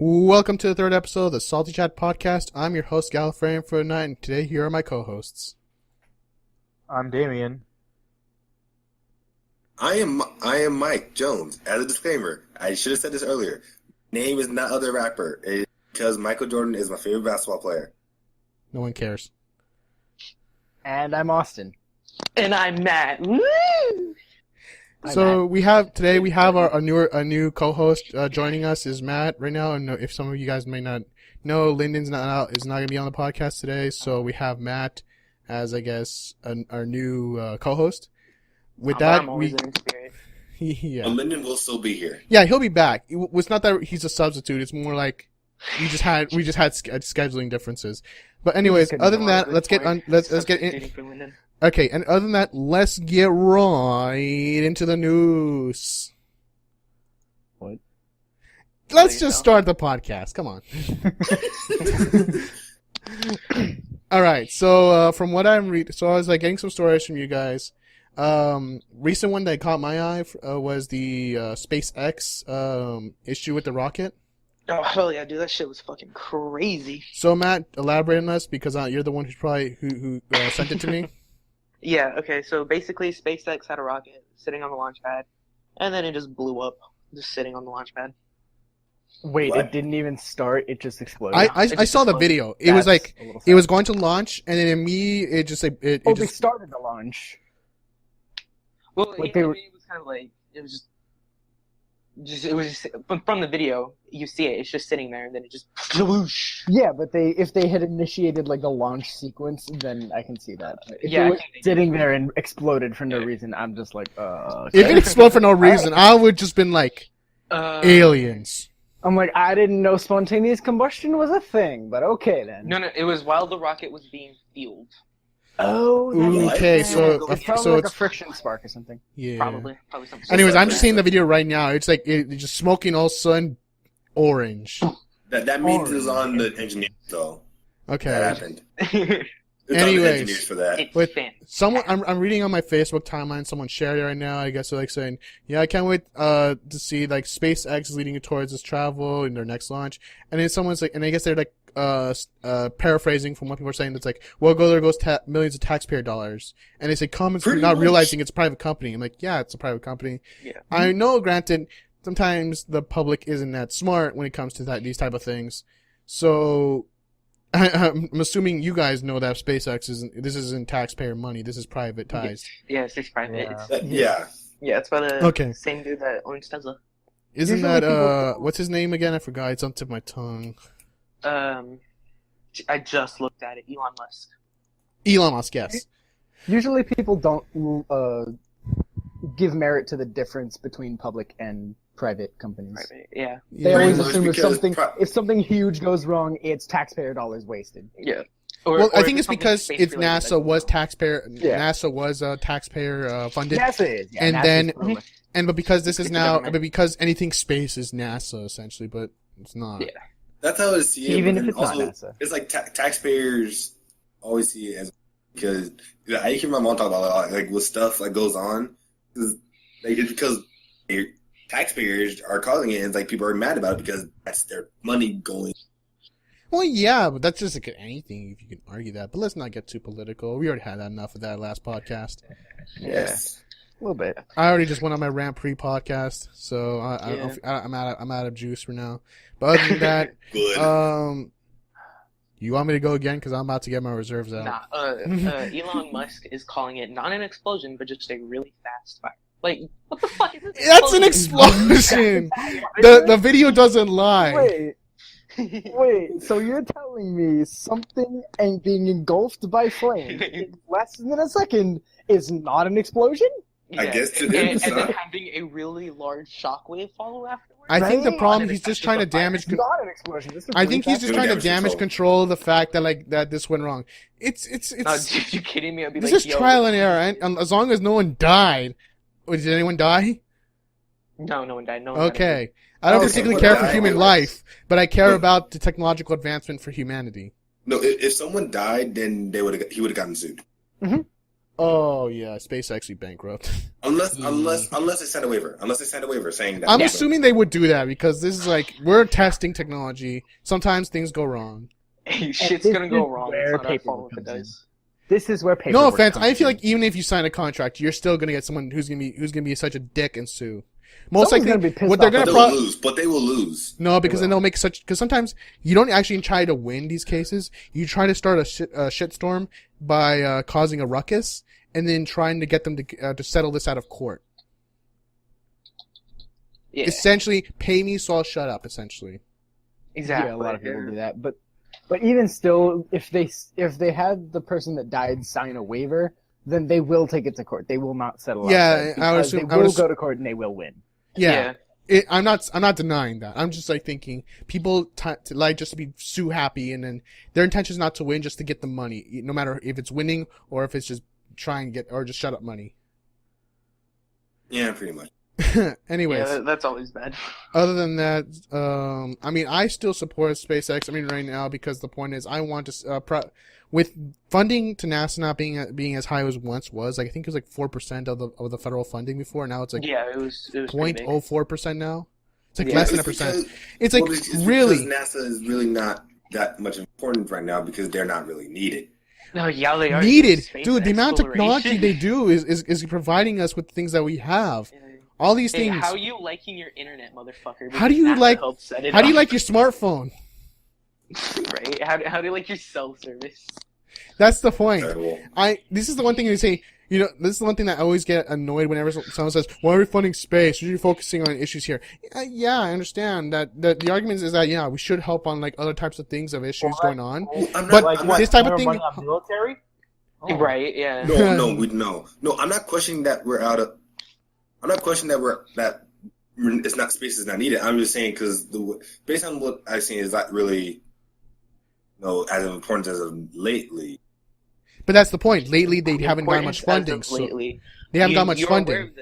Welcome to the third episode of the Salty Chat Podcast. I'm your host, Galifreyan, for tonight, and today here are my co-hosts. I'm Damien. I am Mike Jones. As a disclaimer, I should have said this earlier. Name is not other rapper. It is because Michael Jordan is my favorite basketball player. No one cares. And I'm Austin. And I'm Matt. Woo! So we have a new co-host joining us is Matt right now, and if some of you guys may not know, Lyndon's is not going to be on the podcast today, so we have Matt as our new co-host. With that, I'm always in spirit. Yeah, But Lyndon will still be here. yeah, he'll be back. It's not that he's a substitute; it's more like we just had scheduling differences. But anyways, other than that, let's get in. Okay, and other than that, let's get right into the news. What? Let's just start the podcast. Come on. All right. So from what I'm reading, so I was getting some stories from you guys. Recent one that caught my eye was the SpaceX issue with the rocket. Oh, hell yeah, dude. That shit was fucking crazy. So Matt, elaborate on this because you're the one who sent it to me. Yeah, okay, so basically SpaceX had a rocket sitting on the launch pad, and then it just blew up, just sitting on the launch pad. Wait, What? it didn't even start, it just exploded. I saw the video. It was That's a little it was sad. going to launch, and then it just they started the launch. Well, Like yeah, they were- it was kind of like, it was just from the video, you see it, it's just sitting there, and then it just whoosh. Yeah, but if they had initiated the launch sequence, then I can see that. If Yeah, it I was think they sitting there and exploded for no reason, I'm just like, If it exploded for no reason, I would just been like aliens. I'm like, I didn't know spontaneous combustion was a thing, but okay then. No, it was while the rocket was being fueled. Oh, that Ooh, makes okay, sense. so- It's probably so like it's- a friction spark or something. Yeah. Probably something. Anyways, I'm like just that. seeing the video right now. It's it's just smoking all of a sudden orange. That means it was on the engineers, though. Okay. That happened. It's on Anyways. the engineers for that. It's Wait, thin. Someone, I'm reading on my Facebook timeline. Someone shared it right now. I guess they're saying, "Yeah, I can't wait to see SpaceX is leading towards this travel in their next launch." And then someone's and I guess they're paraphrasing from what people are saying. That's well, there goes millions of taxpayer dollars. And they say comments for Pretty not much. realizing it's a private company. I'm like, yeah, it's a private company. Yeah. I know, granted, sometimes the public isn't that smart when it comes to these type of things. So I'm assuming you guys know that SpaceX isn't taxpayer money. This is privatized. Yes, it's private. Yeah. Yeah, it's by the Okay. same dude that owns Tesla. Isn't Usually that people- what's his name again? I forgot. It's on the tip of my tongue. I just looked at it. Elon Musk. Elon Musk. Yes. Usually people don't give merit to the difference between public and private companies. Private. Yeah. They Yeah. always Pretty much assume because if something huge goes wrong, it's taxpayer dollars wasted. Yeah. Well, I or think if it's something because space if related NASA that was goes wrong. taxpayer, Yeah. NASA was taxpayer funded, NASA is, yeah. And NASA's then- public. but because this is It's the now, government. but because anything space is NASA essentially, but it's not. Yeah. That's how it's seen. Even but if it's not also, NASA. It's like taxpayers always see it as because I hear my mom talk about it a lot, with stuff goes on. It's because taxpayers are causing it, and it's people are mad about it because that's their money going. Well, yeah, but that's just anything if you can argue that. But let's not get too political. We already had enough of that last podcast. Yes. A little bit. I already just went on my rant pre-podcast, so I'm out of juice for now. But other than that, Good. you want me to go again? Because I'm about to get my reserves out. Nah, Elon Musk is calling it not an explosion, but just a really fast fire. What the fuck is this? That's an explosion. The video doesn't lie. Wait, so you're telling me something and being engulfed by flames in less than a second is not an explosion? I guess to them and it's then not. having a really large shockwave follow afterwards. I think the Right? problem he's just trying to damage. It's not an explosion. This is I really think he's fast. just Doing trying to damage damage control the fact that that this went wrong. It's No, you kidding me? I'd be this like, is yo, trial and error, and as long as no one died. Wait, did anyone die? No, no one died. No one died. Okay. I don't Okay, particularly but care for die human anyways. life, but I care about the technological advancement for humanity. No, if someone died, then he would have gotten sued. Oh yeah, SpaceX be bankrupt. Unless they send a waiver. Unless they send a waiver saying that. I'm assuming they would do that because this is like we're testing technology. Sometimes things go wrong. Hey, shit's this gonna go is wrong. where It's not our paperwork fault if it comes in. does. This is where paperwork No offense, comes I feel in. like even if you sign a contract, you're still gonna get someone who's gonna be such a dick and sue. Most Someone's likely, gonna be pissed what they're off gonna at But they'll lose. But they will lose. no, because They then will. they'll make such. Because sometimes you don't actually try to win these cases. You try to start a shitstorm by causing a ruckus, and then trying to get them to settle this out of court. Yeah, Essentially, pay me so I'll shut up. Essentially, exactly. Yeah, a lot of people do that. But even still, if they had the person that died sign a waiver, then they will take it to court. They will not settle. Yeah, outside I would because assume- they I would will assume- go to court and they will win. yeah. I'm not denying that. I'm just like thinking people like just to be so happy, and then their intention is not to win, just to get the money, no matter if it's winning or if it's just trying to get or just shut up money. Yeah, pretty much. Anyways, Yeah, that's always bad. other than that, I mean, I still support SpaceX. I mean, right now because the point is, I want to with funding to NASA not being as high as it once was. Like I think it was like 4% of the federal funding before. Now it's like Yeah, it was pretty big. 0.04% now. It's like Yeah. less than a It's percent. because- It's like it's really. because NASA is really not that much important right now because they're not really needed. No, yeah, they are Needed, Space dude. The amount of technology exploration. they do is providing us with things that we have. All these Hey, things. how you liking your internet, motherfucker? How do you NASA like- helped set it How do you up, like your smartphone? right? How do you like your cell service? That's the point. Terrible. This is the one thing you say. You know, this is the one thing that I always get annoyed whenever someone says, "Why are we funding space? Are you focusing on issues here?" Yeah, I understand that. The argument is that we should help on like other types of things of issues going on. I'm But not, I'm not, this type of thing. Money on military? Oh. Right? Yeah. no. I'm not questioning that we're out of. I'm not questioning that it's not space is not needed. I'm just saying because based on what I've seen is not really, as important as of lately. But that's the point. Lately, they haven't gotten much Importance as funding. of So lately. they haven't gotten much You're aware funding. of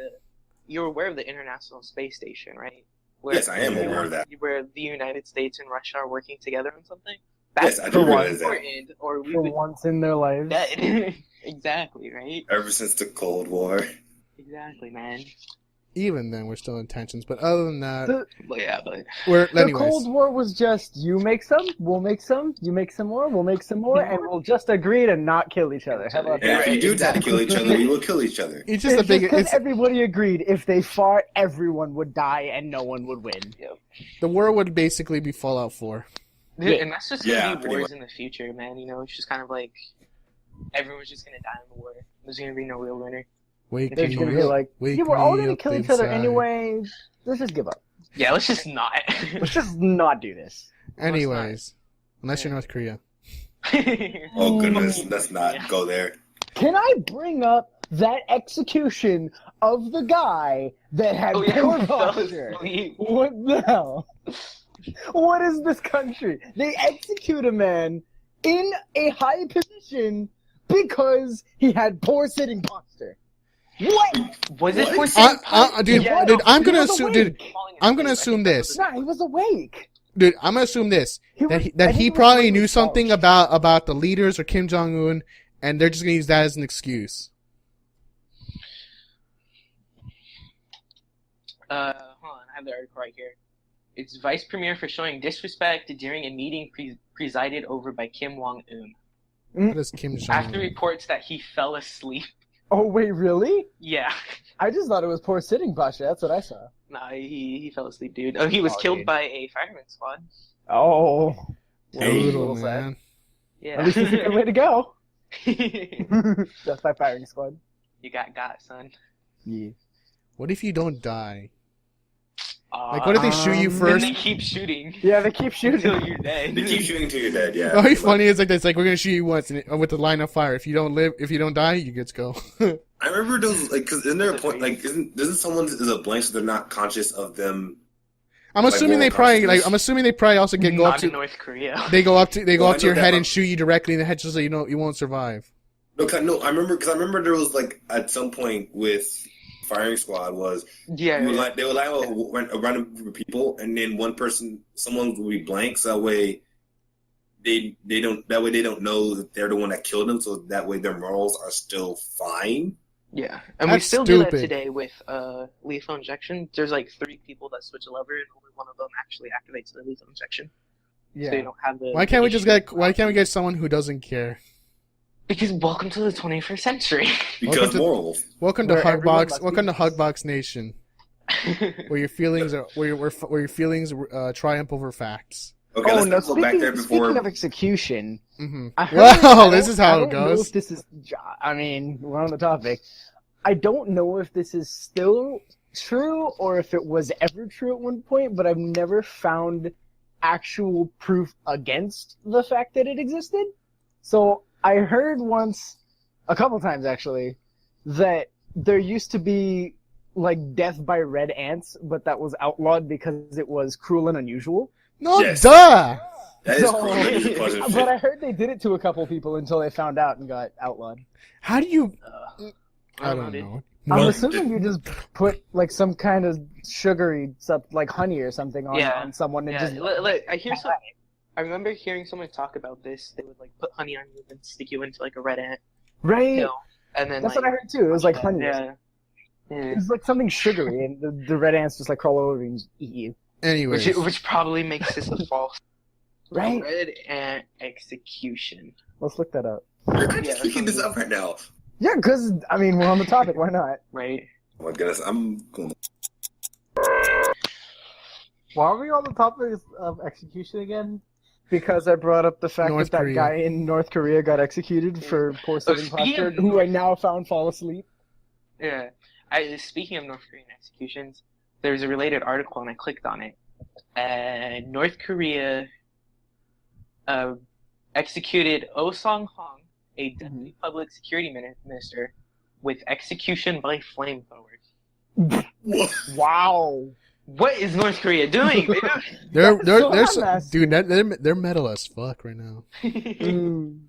you're aware of the International Space Station, right? Yes, I am aware of that. Where the United States and Russia are working together on something. Yes, I do realize that. important, or we For would once in their lives. dead. Exactly, right? Ever since the Cold War. Exactly, man. Even then, we're still in tensions. But other than that, But yeah, but we're The anyways. Cold War was just you make some, we'll make some, you make some more, we'll make some more, and we'll just agree to not kill each other. How about And that? if you do try to kill each other, we will kill each other. It's just a big. because It's everybody agreed if they fought, everyone would die and no one would win. the war would basically be Fallout 4. dude, Yeah. and that's just Yeah, gonna be pretty wars in the future, man. It's just kind of like everyone's just gonna die in the war. There's gonna be no real winner. Wake They're me just gonna be up, like, wake yeah, we're all me gonna up kill each other inside. anyway. Let's just give up. Yeah, let's just not. Let's just not do this. Anyways, unless you're North Korea. Oh goodness, let's not go there. Can I bring up that execution of the guy that had Oh yeah, poor we fell posture? asleep. What the hell? What is this country? They execute a man in a high position because he had poor sitting posture. What? Was it What? for Dude, Yeah, dude, I'm he gonna was assume, awake. dude, I'm gonna assume this. No, he was awake. Dude, I'm gonna assume this. He That was- he, I that think he was probably laying knew on the something couch. about the leaders or Kim Jong Un, and they're just gonna use that as an excuse. Hold on, I have the article right here. It's vice premier for showing disrespect during a meeting presided over by Kim Jong Un. What is Kim Jong After Un? reports that he fell asleep. Oh wait, really? Yeah. I just thought it was poor sitting posture. That's what I saw. Nah, he fell asleep, dude. Oh, he was Oh, killed dude. by a fireman squad. Oh, Hey. Brutal, sad. man. Yeah. At least it's a good way to go. you Death by firing squad. got, son. Yeah. What if you don't die? Uh, Like, what if they shoot you Um, Then first? they keep shooting Yeah, they keep until shooting. you're dead. They keep shooting till you're dead. Yeah. Oh, it's funny. It's like this. Like we're gonna shoot you once, and with the line of fire. If you don't live, if you don't die, you get to go. I remember those because isn't there a point like doesn't someone is a blank so they're not conscious of them? I'm Like assuming they moral probably consciousness. I'm assuming they probably also go Not up in to North Korea. they go up I to know your that, head but- and shoot you directly in the head just so you won't survive. No, I remember there was like at some point with firing squad was Yeah. you would yeah. they would allow a random group of people and then someone would be blank so that way they don't that way they don't know that they're the one that killed him, so that way their morals are still fine. Yeah, and we That's still do that stupid. today with lethal injection. There's like 3 people that switch a lever, and only one of them actually activates the lethal injection. Yeah. So you don't have the. Why can't we just issue. get? Why can't we get someone who doesn't care? Because welcome to the 21st century. Because Welcome to- morals. Welcome to Where everyone Hugbox. must Welcome to be- Hugbox Nation, where your feelings are where your feelings triumph over facts. Okay, Oh let's no! go back there Speaking before. of execution, Mm-hmm. I heard- Well, I this don't- is how I it don't know goes. if this is. I mean, we're on the topic. I don't know if this is still true or if it was ever true at one point, but I've never found actual proof against the fact that it existed. So I heard once, a couple times actually, that there used to be like death by red ants, but that was outlawed because it was cruel and unusual. No, Yes. duh. That is So- cruel. That is a positive But I heard they did it to a couple people until they found out and got outlawed. How do you? I don't don't dude. know. I'm Well, assuming you just put like some kind of sugary stuff, like honey or something, on, Yeah. on someone and Yeah, just. I hear some. I remember hearing someone talk about this. They would like put honey on you and stick you into like a red ant Right. hill, and then That's like, what I heard too. It was like honey. Yeah. Yeah. It's like something sugary, and the red ants just like crawl over you and just eat you. Anyways, Which probably makes this a false. Right. Red ant execution. Let's look that up. You're Yeah, just picking this up right now. Yeah, because I mean we're on the topic. Why not? Right. Oh my goodness, I'm going. Why are we on the topic of execution again? Because I brought up the fact North that Korea. guy in North Korea got executed for poor sitting speaking posture, of- who I now found fall asleep. Yeah. Speaking of North Korean executions, there's a related article and I clicked on it. North Korea executed Oh Song-hong, a deputy public security minister, with execution by flamethrowers. Wow. What is North Korea doing? they're so I'm asking. dude, they're metal as fuck right now. Mm.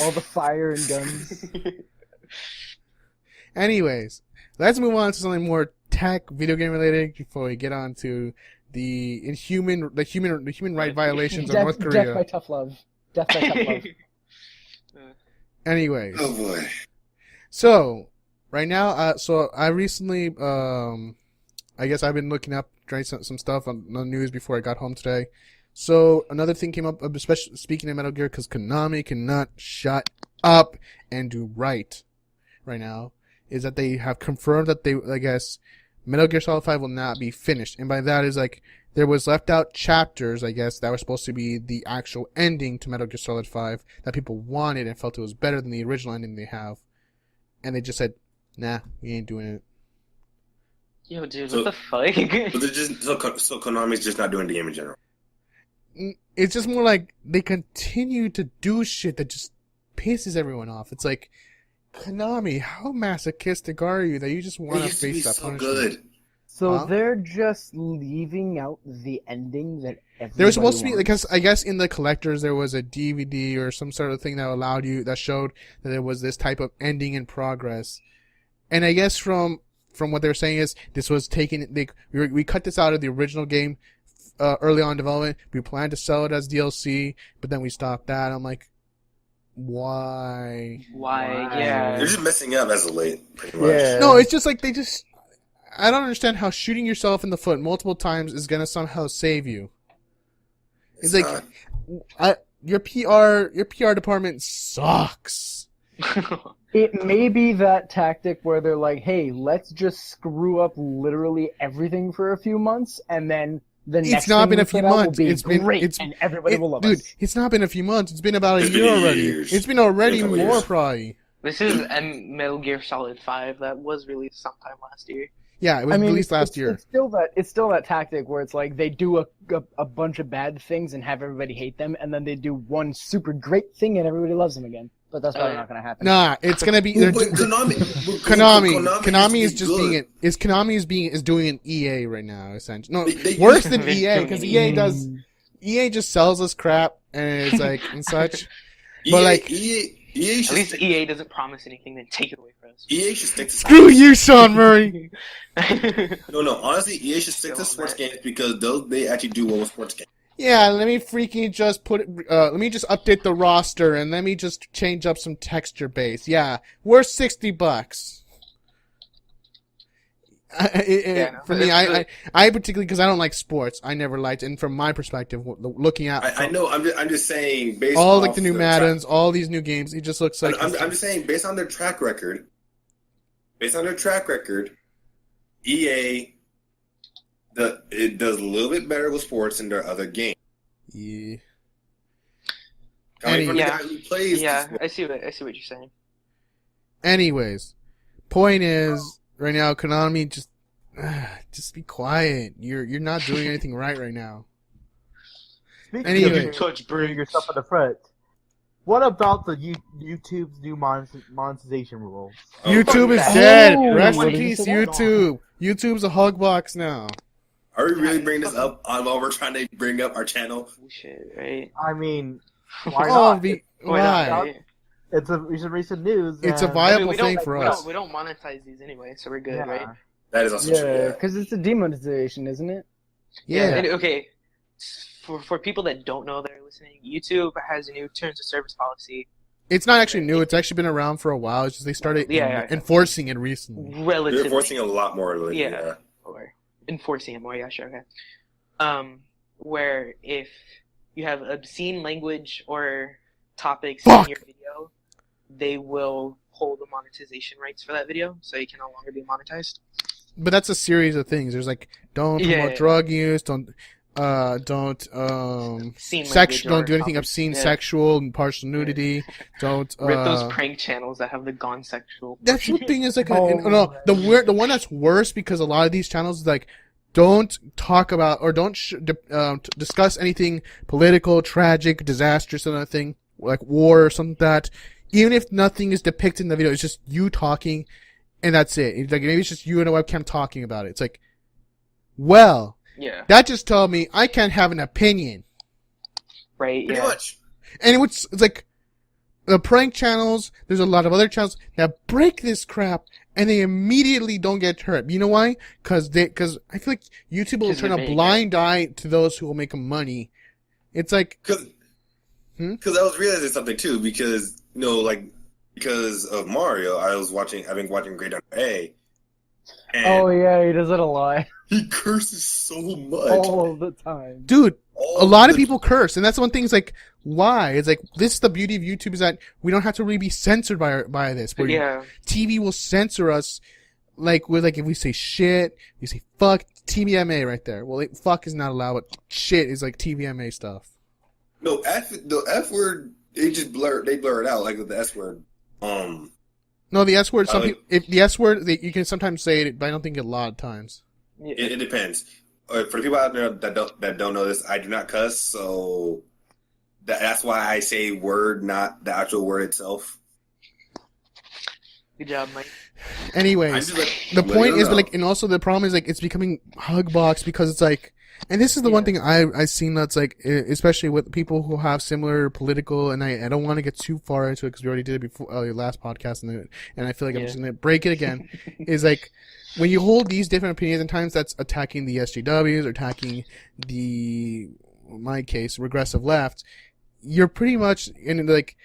All the fire and guns. Anyways, let's move on to something more tech, video game related before we get on to the human right violations of North Death by Korea. tough love. Death by tough love. Anyways, Oh boy. so right now, so I recently, I guess I've been looking up, trying some stuff on the news before I got home today. So another thing came up, especially speaking of Metal Gear, because Konami cannot shut up and do right now, is that they have confirmed that I guess, Metal Gear Solid 5 will not be finished. And by that is like, there was left out chapters, I guess, that were supposed to be the actual ending to Metal Gear Solid 5 that people wanted and felt it was better than the original ending they have. And they just said, nah, we ain't doing it. Yo, dude, So- what the fuck? So they're just so Konami's just not doing the game in general. It's just more like they continue to do shit that just pisses everyone off. It's like, Konami, how masochistic are you that you just It want to used to be face that so punishment? good. So Huh? they're just leaving out the ending that everybody There was supposed to be, wants. because I guess in the collectors there was a DVD or some sort of thing that showed that there was this type of ending in progress. And I guess from what they were saying is this was taken, we cut this out of the original game early on in development. We planned to sell it as DLC, but then we stopped that. I'm like, why? Why? They're Yeah. just messing up as of late, pretty much. Yeah. No, it's just like I don't understand how shooting yourself in the foot multiple times is gonna somehow save you. It's like, your PR department sucks. It may be that tactic where they're like, hey, let's just screw up literally everything for a few months, and then the It's next not thing been we a few put out will months. be It's been- great, it's- and everybody will love Dude, us. it's not been a few months. It's been about a It's year been already. years. It's been already Been a couple more years. probably. This is Metal Gear Solid 5 that was released sometime last year. Yeah, it was released last year. It's still that tactic where it's like they do a bunch of bad things and have everybody hate them, and then they do one super great thing and everybody loves them again. But that's probably yeah. not going to happen. Nah, it's gonna be Well, but Konami is doing an EA right now, essentially. No, They- worse than They're EA, doing because an EA just sells us crap and it's like and such. EA, But like, EA At should least stick, EA doesn't promise anything, then take it away from us. EA should stick to screw you, Sean Murray. No, honestly, EA should stick to sports games because they actually do well with sports games. Yeah, let me freaking just let me just update the roster and let me just change up some texture base. Yeah, we're $60. For me, I particularly, because I don't like sports, I never liked, and from my perspective, looking at, I know. I'm just saying, based all off like the new Maddens, all these new games, it just looks like. I'm just saying, based on their track record, EA, it does a little bit better with sports than their other games. Yeah. Coming from the guy who plays. Yeah, I see what you're saying. Anyways, point is, right now, Konami, just be quiet. You're not doing anything right now. Speaking Anyway. of putting yourself in the front, what about the YouTube's new monetization rules? YouTube is Oh, dead. Rest what in did you peace, say? YouTube. YouTube's a hug box now. Are we really bringing this up while we're trying to bring up our channel? Shit, right? I mean, why Oh, not? Why not, why? right? It's a recent news. It's a and- viable we don't- thing for us. We don't monetize these anyway, so we're good, Yeah. right? That is also true. Yeah, Yeah. because it's a demonetization, isn't it? Yeah. And, okay. For people that don't know that are listening, YouTube has a new terms of service policy. It's not actually new. It's actually been around for a while. It's just they started enforcing it recently. Relatively. They're forcing a lot more lately. Yeah. Or enforcing it more, yeah, sure, okay. Where if you have obscene language or topics Fuck! in your video, they will hold the monetization rights for that video, so it can no longer be monetized. But that's a series of things. There's like, don't promote drug use, don't Obscene sex, language or don't do anything topics, obscene, yeah. sexual, and partial nudity. Don't Rip those prank channels that have the gone sexual. That's the thing is like Oh, no, the one that's worse, because a lot of these channels is like, don't talk about or don't discuss anything political, tragic, disastrous, or anything like war or something like that. Even if nothing is depicted in the video, it's just you talking, and that's it. It's like maybe it's just you and a webcam talking about it. It's like, well, Yeah. that just told me I can't have an opinion. Right, Pretty yeah. much. And it's like the prank channels. There's a lot of other channels that break this crap, and they immediately don't get hurt. You know why? Because I feel like YouTube will 'Cause turn they're a big, blind eye to those who will make them money. It's like, Because I was realizing something too. Because because of Mario, I've been watching Great Under A. And Oh yeah, he does it a lot. he curses so much. All the time. dude, All a lot of the- people curse, and that's one thing. Is like, why? It's like, this is the beauty of YouTube, is that we don't have to really be censored by this. Where Yeah. TV will censor us, like if we say shit, we say fuck, TVMA right there. Well, fuck is not allowed, but shit is like TVMA stuff. No, the F word, they blur it out, like with the S word. No, the S word. If the S word, you can sometimes say it, but I don't think a lot of times. Yeah. It depends. For the people out there that don't know this, I do not cuss, so that's why I say word, not the actual word itself. Good job, Mike. Anyways, the point is, like, and also the problem is, like, it's becoming hug box, because it's like, and this is the one thing I've seen that's like, especially with people who have similar political, and I don't want to get too far into it because we already did it before your last podcast, and I feel like I'm just gonna break it again. Is like, when you hold these different opinions, and times that's attacking the SJWs or attacking in my case, regressive left, you're pretty much in like,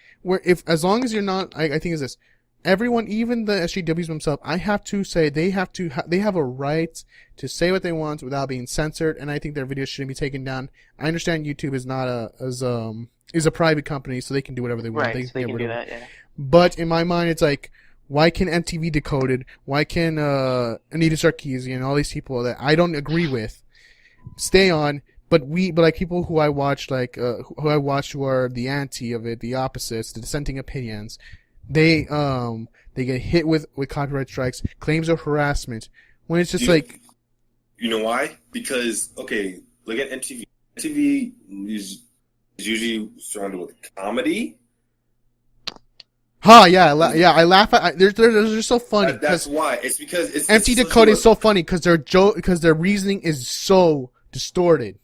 as long as you're not, I think is this. Everyone, even the SJWs themselves, I have to say they have a right to say what they want without being censored, and I think their videos shouldn't be taken down. I understand YouTube is not is a private company, so they can do whatever they want. Right, so they can do that, yeah. But in my mind, it's like, why can MTV Decoded, why can Anita Sarkeesian, and all these people that I don't agree with stay on, but like people who I watch, like who are the anti of it, the opposites, the dissenting opinions. They get hit with copyright strikes, claims of harassment, when it's just like, you know why? Because okay, look at MTV. MTV is usually surrounded with comedy. I laugh at. They're so funny. That's why. It's because it's MTV Decoded is so funny because their reasoning is so distorted.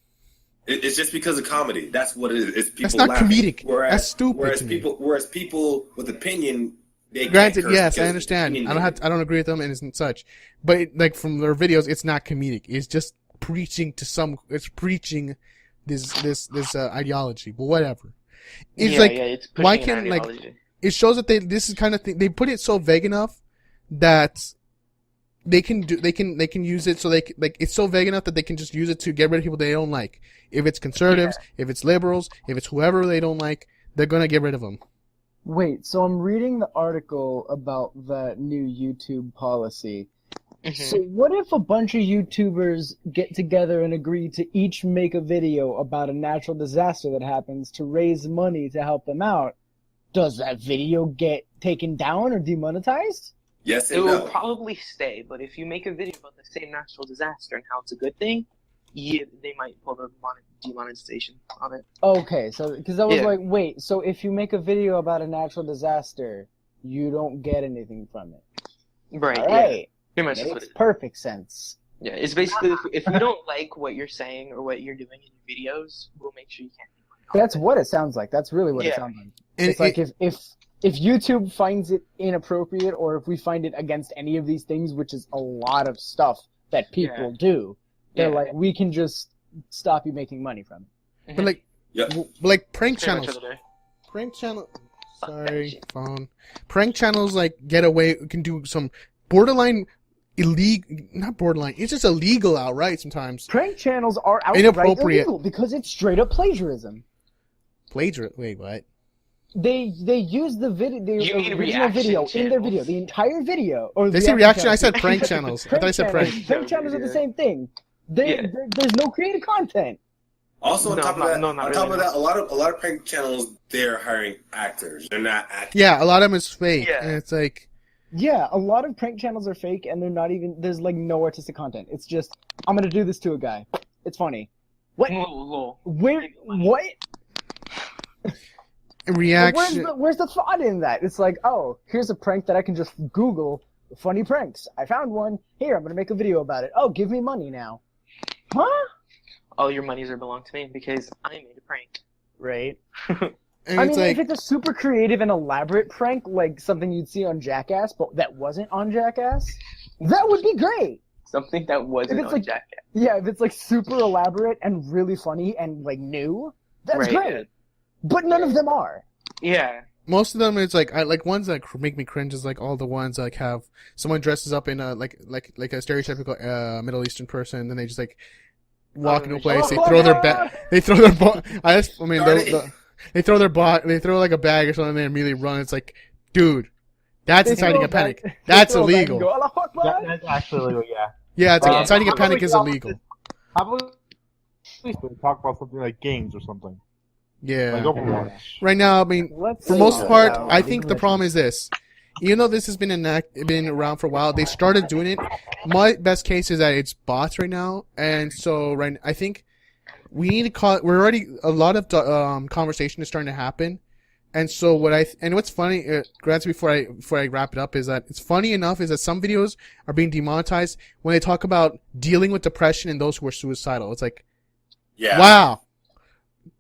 It's just because of comedy. That's what it is. It's people That's not laughing. comedic. Whereas, That's stupid. Whereas people with opinion, they Granted, can't curse yes, I because understand. opinion I don't agree with them and it's such, but like from their videos, it's not comedic. It's just preaching to some. It's preaching this ideology, but whatever. It's yeah, like yeah, it's pushing why an can't like ideology. it shows that this is kind of thing they put it so vague enough that they can use it so it's so vague enough that they can just use it to get rid of people they don't like. If it's conservatives, if it's liberals, if it's whoever they don't like, they're gonna get rid of them. Wait, so I'm reading the article about that new YouTube policy. So what if a bunch of YouTubers get together and agree to each make a video about a natural disaster that happens to raise money to help them out? Does that video get taken down or demonetized? Yes It and will no. probably stay, but if you make a video about the same natural disaster and how it's a good thing, yeah, they might pull the demonetization on it. Okay, so because I was Yeah. like, wait, so if you make a video about a natural disaster, you don't get anything from it. Right, All yeah. right, Pretty much that's what makes it is. perfect sense. Yeah, it's basically if we don't like what you're saying or what you're doing in your videos, we'll make sure you can't make money off That's it. what it sounds like. That's really what it Yeah. sounds like. And It's like if YouTube finds it inappropriate, or if we find it against any of these things, which is a lot of stuff that people do, they're Yeah. like, we can just stop you making money from it. But like Yep. like prank Pretty much channels. what they're- Prank channel. Fuck that Sorry, shit. phone. Prank channels like get away can do some borderline illegal. Not borderline. It's just illegal outright sometimes. Prank channels are outright Inappropriate. illegal because it's straight up plagiarism. Plagiarism. Wait, what? They use the video, the You mean original video reaction in their channels. video, the entire video. Or They say reaction reaction. I channels. said prank channels. I thought I said prank. Prank channels are the Yeah. same thing. There's no creative content. Also, on No, top of not- that, no, not on top really, of that, a lot of prank channels they're hiring actors. They're not actors. Yeah, a lot of them is fake, Yeah. and it's like Yeah, a lot of prank channels are fake, and they're not even. There's like no artistic content. It's just I'm gonna do this to a guy. It's funny. What? Lol. Where? What? reaction. Where's the thought in that? It's like, oh, here's a prank that I can just Google funny pranks. I found one. Here, I'm gonna make a video about it. Oh, give me money now. Huh? All your monies are belong to me because I made a prank. Right. And I it's mean, like if it's a super creative and elaborate prank, like something you'd see on Jackass, but that wasn't on Jackass, that would be great. Something that wasn't If it's on like- Jackass. Yeah, if it's like super elaborate and really funny and like new, that's Right, great. yeah. But none of them are. Yeah. most of them, it's like I like ones that make me cringe is like all the ones that like have someone dresses up in a like a stereotypical Middle Eastern person, and then they just like walk into a place, they Oh, throw their yeah. bag, they throw their I mean, Darn they throw their they throw like a bag or something, and they immediately run. It's like, dude, that's They inciting throw a back- panic. they That's throw back and illegal. go, "Allah Akbar." That's actually illegal, yeah. Yeah, it's like Yeah. inciting a How about panic we is talk- illegal. How about we talk about something like games or something? Yeah. Like Overwatch. Right now, I mean, Let's for see most what part, about I think the English. problem is this. Even though this has been been around for a while, they started doing it. My best case is that it's bots right now, and so I think we need to call. We're already a lot of conversation is starting to happen, and so what's funny, Grants, before I wrap it up, is that it's funny enough is that some videos are being demonetized when they talk about dealing with depression and those who are suicidal. It's like, Yeah. wow,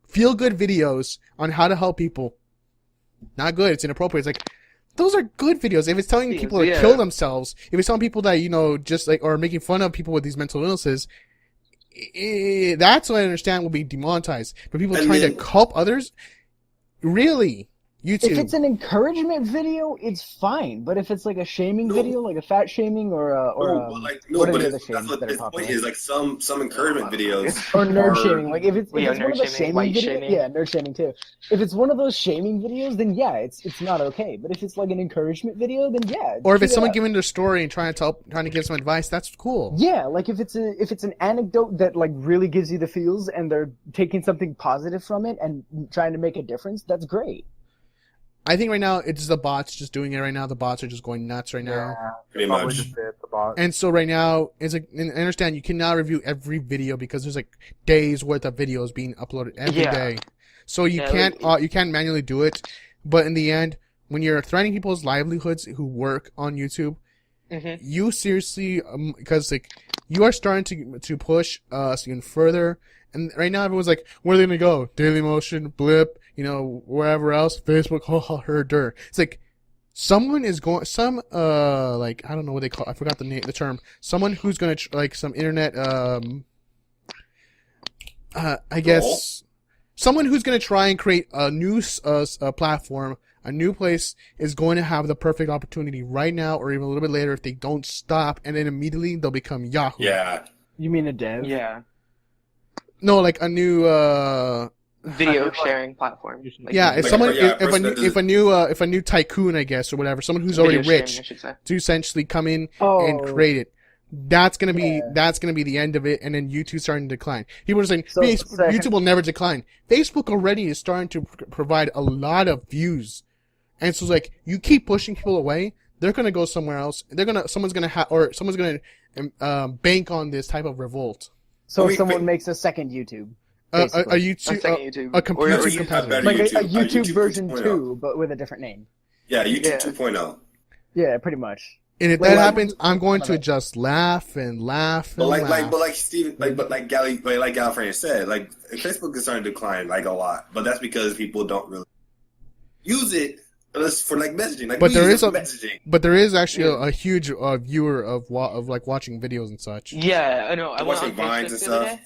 feel good videos on how to help people. Not good. It's inappropriate. It's like, those are good videos. If it's telling people to Yeah. kill themselves, if it's telling people that, just like, or making fun of people with these mental illnesses, that's what I understand will be demonetized. But people And trying then- to help others, really? YouTube. If it's an encouragement video, it's fine. But if it's like a shaming No. video, like a fat shaming or No, what are but the other that's shames what that are his point popular? is. Like some encouragement videos Or nerd are- shaming. Like if it's Yeah, one of nerd those shaming, shaming white videos, shaming. yeah, nerd shaming too. If it's one of those shaming videos, then yeah, it's not okay. But if it's like an encouragement video, then yeah. or if it's keep it someone up. giving their story and trying to give some advice, that's cool. Yeah, like if it's an anecdote that like really gives you the feels and they're taking something positive from it and trying to make a difference, that's great. I think right now it's the bots just doing it right now. The bots are just going nuts right now. Yeah, Pretty probably much. just it, the bot. And so right now, it's like, and I understand you cannot review every video because there's like days worth of videos being uploaded every day. Yeah. So you Yeah, can't manually do it. But in the end, when you're threatening people's livelihoods who work on YouTube, Mm-hmm. you seriously, because like you are starting to push us even further. And right now, everyone's like, where are they gonna go? Daily Motion, Blip, wherever else, Facebook, her. It's like someone is going, like I don't know what they call. I forgot the term. Someone who's gonna like some internet I guess someone who's going to try and create a new platform, a new place, is going to have the perfect opportunity right now or even a little bit later if they don't stop, and then immediately they'll become Yahoo. Yeah. You mean a dev? Yeah. No, like a new Video sharing platform. Like, yeah, if Like, someone yeah, if person that if a new tycoon, I guess, or whatever, someone who's already video sharing, rich I should say. to essentially come in Oh, and create it. That's gonna be Yeah. the end of it, and then YouTube starting to decline. People are saying So, YouTube will never decline. Facebook already is starting to provide a lot of views, and so it's like you keep pushing people away, they're gonna go somewhere else. Someone's gonna bank on this type of revolt. So I mean, someone but- makes a second YouTube. A Basically. YouTube, second YouTube. a computer Or YouTube competitor. better Like a YouTube. YouTube version 2.0. 2, but with a different name. Yeah, YouTube Yeah. 2.0. Yeah, pretty much. And if Like, that like- happens, I'm going to just laugh and laugh But and laugh. like Steven, like Galifreyan said, like Facebook is starting to decline like a lot, but that's because people don't really use it unless for like messaging. Like, But we there use is it for a- messaging. But there is actually Yeah. a huge viewer of like watching videos and such. Yeah, I know. I went Watching on Vines Facebook and the other stuff. day,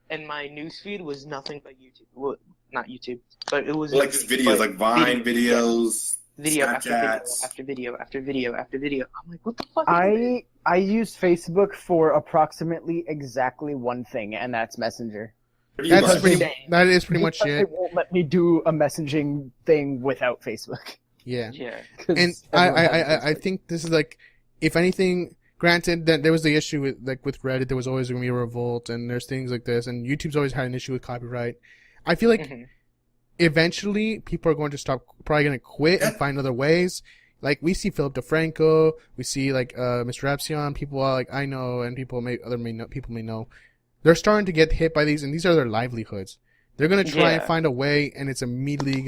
and my newsfeed was nothing but YouTube. Well, not YouTube, but it was Like just videos, like Vine video, videos, video after video Snapchats. after video after video after video. I'm like, what the fuck? Is this? I use Facebook for approximately exactly one thing, and that's Messenger. Pretty much. That is pretty much Because it. It won't let me do a messaging thing without Facebook. Yeah. Yeah. 'Cause And everyone has I Facebook. think this is like, if anything, granted that there was the issue with Reddit, there was always going to be a revolt, and there's things like this, and YouTube's always had an issue with copyright. I feel like Mhm. eventually people are going to probably going to quit and find other ways. Like we see Philip DeFranco, we see like Mr. Epsilon, people are like I know, and people may know. They're starting to get hit by these, and these are their livelihoods. They're gonna try and Yeah. find a way, and it's immediately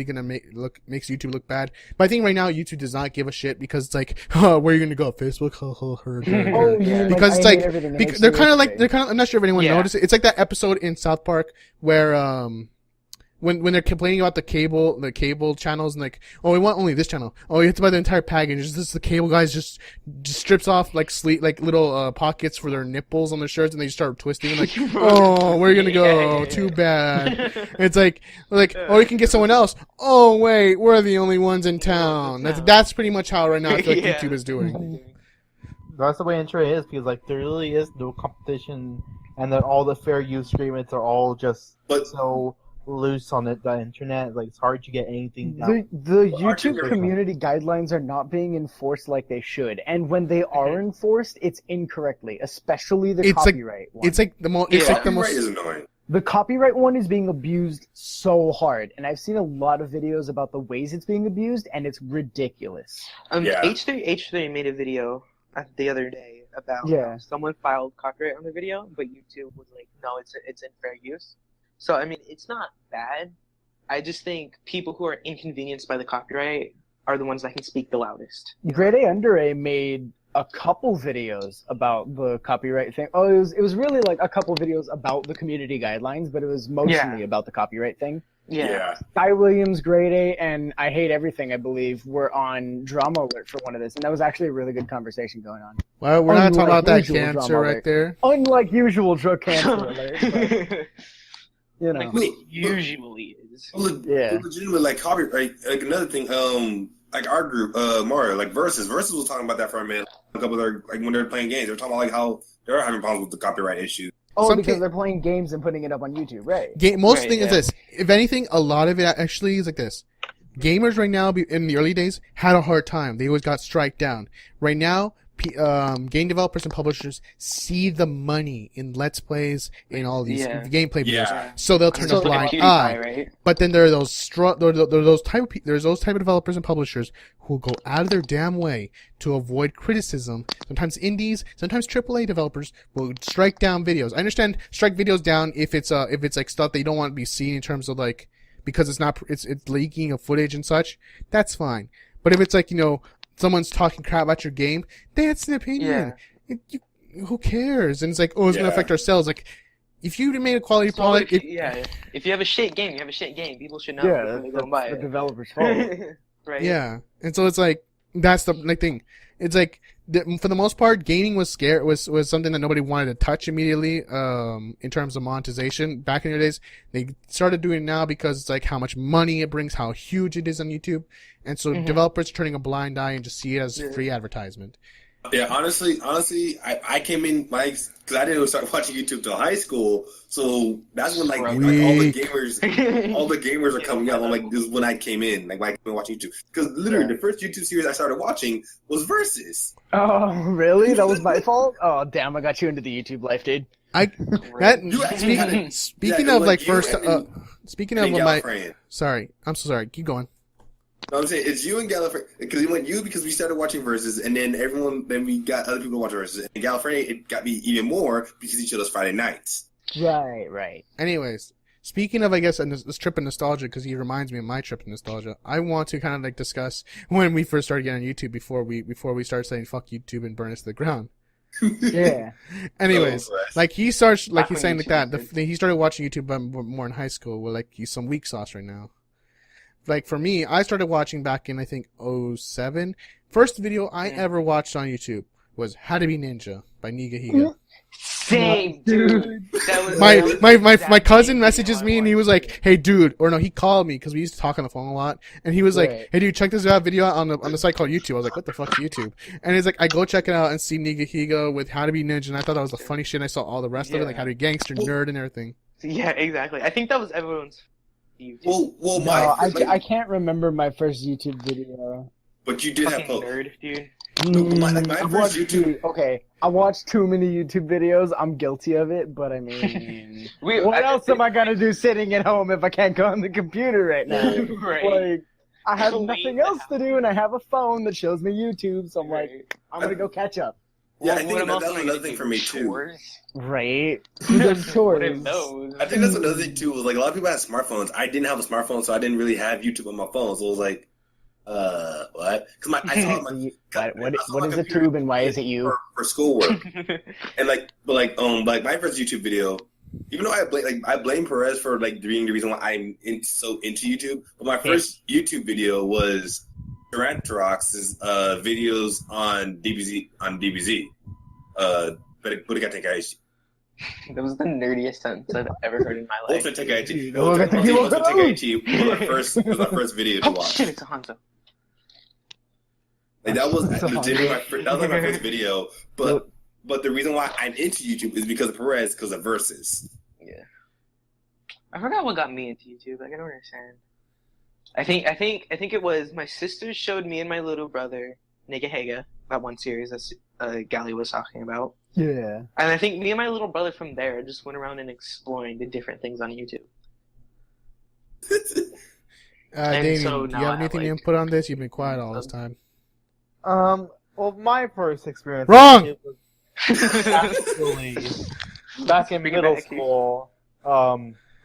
gonna makes YouTube look bad. But I think right now YouTube does not give a shit because it's like, oh, where are you gonna go? Facebook? Oh, Yeah. yeah. Because I it's hate like everything that because makes they're you kind of look big. I'm not sure if anyone Yeah. noticed it. It's like that episode in South Park where when they're complaining about the cable channels and like, oh, we want only this channel. Oh, you have to buy the entire package. It's just the cable guys just strips off like little pockets for their nipples on their shirts and they just start twisting like, oh, where are you gonna go? Yeah. Too bad. It's like, oh, you can get someone else. Oh, wait, we're the only ones in town. That's pretty much how right now I feel like Yeah. YouTube is doing. That's the way internet is because like there really is no competition, and that all the fair use agreements are all just But- so loose on the internet. Like it's hard to get anything The, down. the Well, YouTube arguably- community guidelines are not being enforced like they should, and when they are enforced, it's incorrectly, especially the It's like- copyright one. It's like the most. It's Yeah. like the Copyright most. is annoying. The copyright one is being abused so hard, and I've seen a lot of videos about the ways it's being abused, and it's ridiculous. Yeah. H3 made a video the other day about Yeah. someone filed copyright on the video, but YouTube was like, no, it's in fair use. So I mean, it's not bad. I just think people who are inconvenienced by the copyright are the ones that can speak the loudest. Grade A Under A made a couple videos about the copyright thing. Oh, it was really like a couple videos about the community guidelines, but it was mostly Yeah. about the copyright thing. Yeah. Guy Williams, Grade A, and I Hate Everything, I believe, were on Drama Alert for one of this, and that was actually a really good conversation going on. Well, we're not talking Unlike about that usual cancer drama right alert. there. Unlike usual drug cancer alert, but, you know. Like what it usually is. Yeah. Legitimate like copyright. Like another thing, like our group, Mario, like Versus was talking about that for a minute. A couple of their, like when they're playing games, they're talking about like how they're having problems with the copyright issue. Oh, Some because ca- they're playing games and putting it up on YouTube, right? Most Right, thing is yeah. this. If anything, a lot of it actually is like this. Gamers right now, in the early days, had a hard time. They always got striked down. Right now, game developers and publishers see the money in Let's Plays, in all these Yeah. gameplay videos, Yeah. so they'll turn So a it's like blind PewDiePie, eye. right? But then there are those type of developers and publishers who will go out of their damn way to avoid criticism. Sometimes indies, sometimes AAA developers will strike down videos. I understand strike videos down if it's like stuff that you don't want to be seen in terms of like because it's leaking of footage and such. That's fine. But if it's like someone's talking crap about your game, that's an opinion. Who cares? And it's like, oh, it's gonna Yeah. affect our sales. Like, if you made a quality So product, if you have a shit game, you have a shit game. People should know Yeah, before they go and buy the it. developer's fault. Right? yeah. And so it's like that's the thing. it's like for the most part, gaming was something that nobody wanted to touch immediately. In terms of monetization, back in the days, they started doing it now because it's like how much money it brings, how huge it is on YouTube, and so developers are turning a blind eye and just see it as free advertisement. Yeah, honestly, I came in because I didn't start watching YouTube till high school, so that's when like all the gamers are coming up. I'm like, this is when I came in, like when I came in watching YouTube, because literally the first YouTube series I started watching was Versus. Oh, really? That was my fault? Oh, damn! I got you into the YouTube life, dude. Speaking of like first, speaking of my, Galifreyan. sorry, I'm so sorry. Keep going. No, I'm saying it's you and Galifreyan, because you went because we started watching Versus, and then we got other people watching Versus, and Galifreyan, it got me even more because he showed us Friday nights. Right. Anyways, speaking of, I guess, this trip of nostalgia, because he reminds me of my trip of nostalgia, I want to kind of like discuss when we first started getting on YouTube before we started saying fuck YouTube and burn us to the ground. Yeah. Anyways, like he starts, like he's saying like that. YouTube He started watching YouTube more in high school. Well, like he's some weak sauce right now. Like for me, I started watching back in I think 2007. First video I ever watched on YouTube was How to Be Ninja by Nigahiga. Same, dude. That was My cousin messages me and he was like, "Hey, dude," or no, he called me because we used to talk on the phone a lot, and he was like, "Hey, dude, check this video out on the site called YouTube." I was like, "What the fuck is YouTube?" And he's like, "I go check it out and see Nigahiga with How to Be Ninja," and I thought that was the funny shit. And I saw all the rest of it, like How to Be Gangster, Nerd, and everything. Yeah, exactly. I think that was everyone's YouTube. Well, I can't remember my first YouTube video. But you did have Fucking post. nerd, dude. My first YouTube. Okay, I watched too many YouTube videos. I'm guilty of it, but I mean, what else am I gonna do sitting at home if I can't go on the computer right now? Right. Like, I have nothing else to do, and I have a phone that shows me YouTube, so I'm like, I'm gonna go catch up. Yeah, I think that was another thing for me too. Right. Those chores. I think that's another thing too. Was like a lot of people had smartphones. I didn't have a smartphone, so I didn't really have YouTube on my phone. So it was like, what? Because I saw what is a tube and why is it you? For schoolwork. And like my first YouTube video, even though I blame Perez for like being the reason why I'm so into YouTube, but my first YouTube video was Tyrantrox's videos on DBZ. But I think That was the nerdiest sentence I've ever heard in my life. was my first video to Oh watch. shit, it's a Hanzo. Like that was legitimately my first video. But the reason why I'm into YouTube is because of Perez, because of Versus. Yeah. I forgot what got me into YouTube. Like, I don't understand. I think it was my sister showed me and my little brother Nigahiga, that one series that Gali was talking about. Yeah. And I think me and my little brother from there just went around and exploring the different things on YouTube. Damien, so do now you I have have, anything to like, input on this? You've been quiet all this time. Well, my first experience. Wrong! It was actually back in middle school.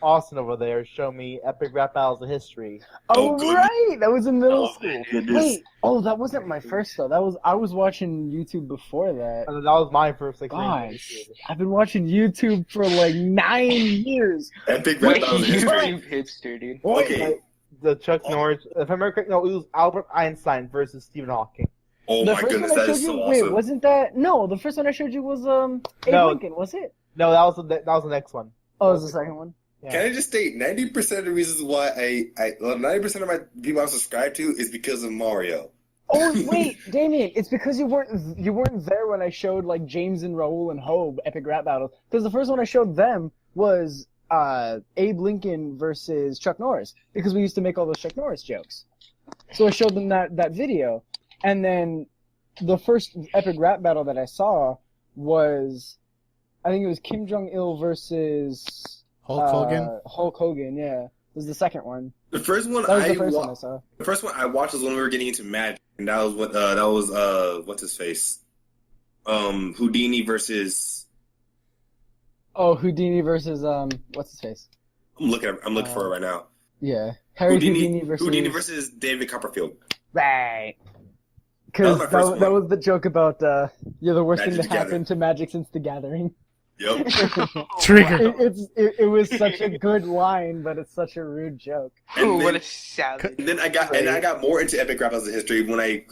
Austin over there showed me epic rap battles of history. Oh, right! That was in middle school. Goodness. Wait, that wasn't my first though. I was watching YouTube before that. And that was my first experience. Gosh, I've been watching YouTube for like 9 years. Epic rap Wait, battles of history. YouTube hipster, dude. Okay. The Chuck Norris, if I remember correctly, no, it was Albert Einstein versus Stephen Hawking. Oh The my first goodness, one I that showed is so you, awesome. wait, wasn't that? No, the first one I showed you was Abe No. Lincoln, was it? No, that was the next one. Oh, it was the second one. Yeah. Can I just state 90% of the reasons why 90% of my people I subscribe to is because of Mario. Oh wait, Damien, it's because you weren't there when I showed like James and Raul and Hobe epic rap battles. Because the first one I showed them was Abe Lincoln versus Chuck Norris, because we used to make all those Chuck Norris jokes. So I showed them that video, and then the first epic rap battle that I saw was, I think it was Kim Jong Il versus Hulk Hogan? Hulk Hogan, yeah. It was the second one. The first one That was the first one I saw. The first one I watched was when we were getting into magic, and that was what's his face, Houdini versus. Oh, Houdini versus what's his face? I'm looking for it right now. Yeah, Harry Houdini versus David Copperfield. right. Because That was my first that one. was the joke about you're the worst Magic thing to the happen Gathering. to Magic since the Gathering. Yep. Trigger. It was such a good line, but it's such a rude joke. And Ooh, what then- a savage. And then I got more into epic rap as a history when I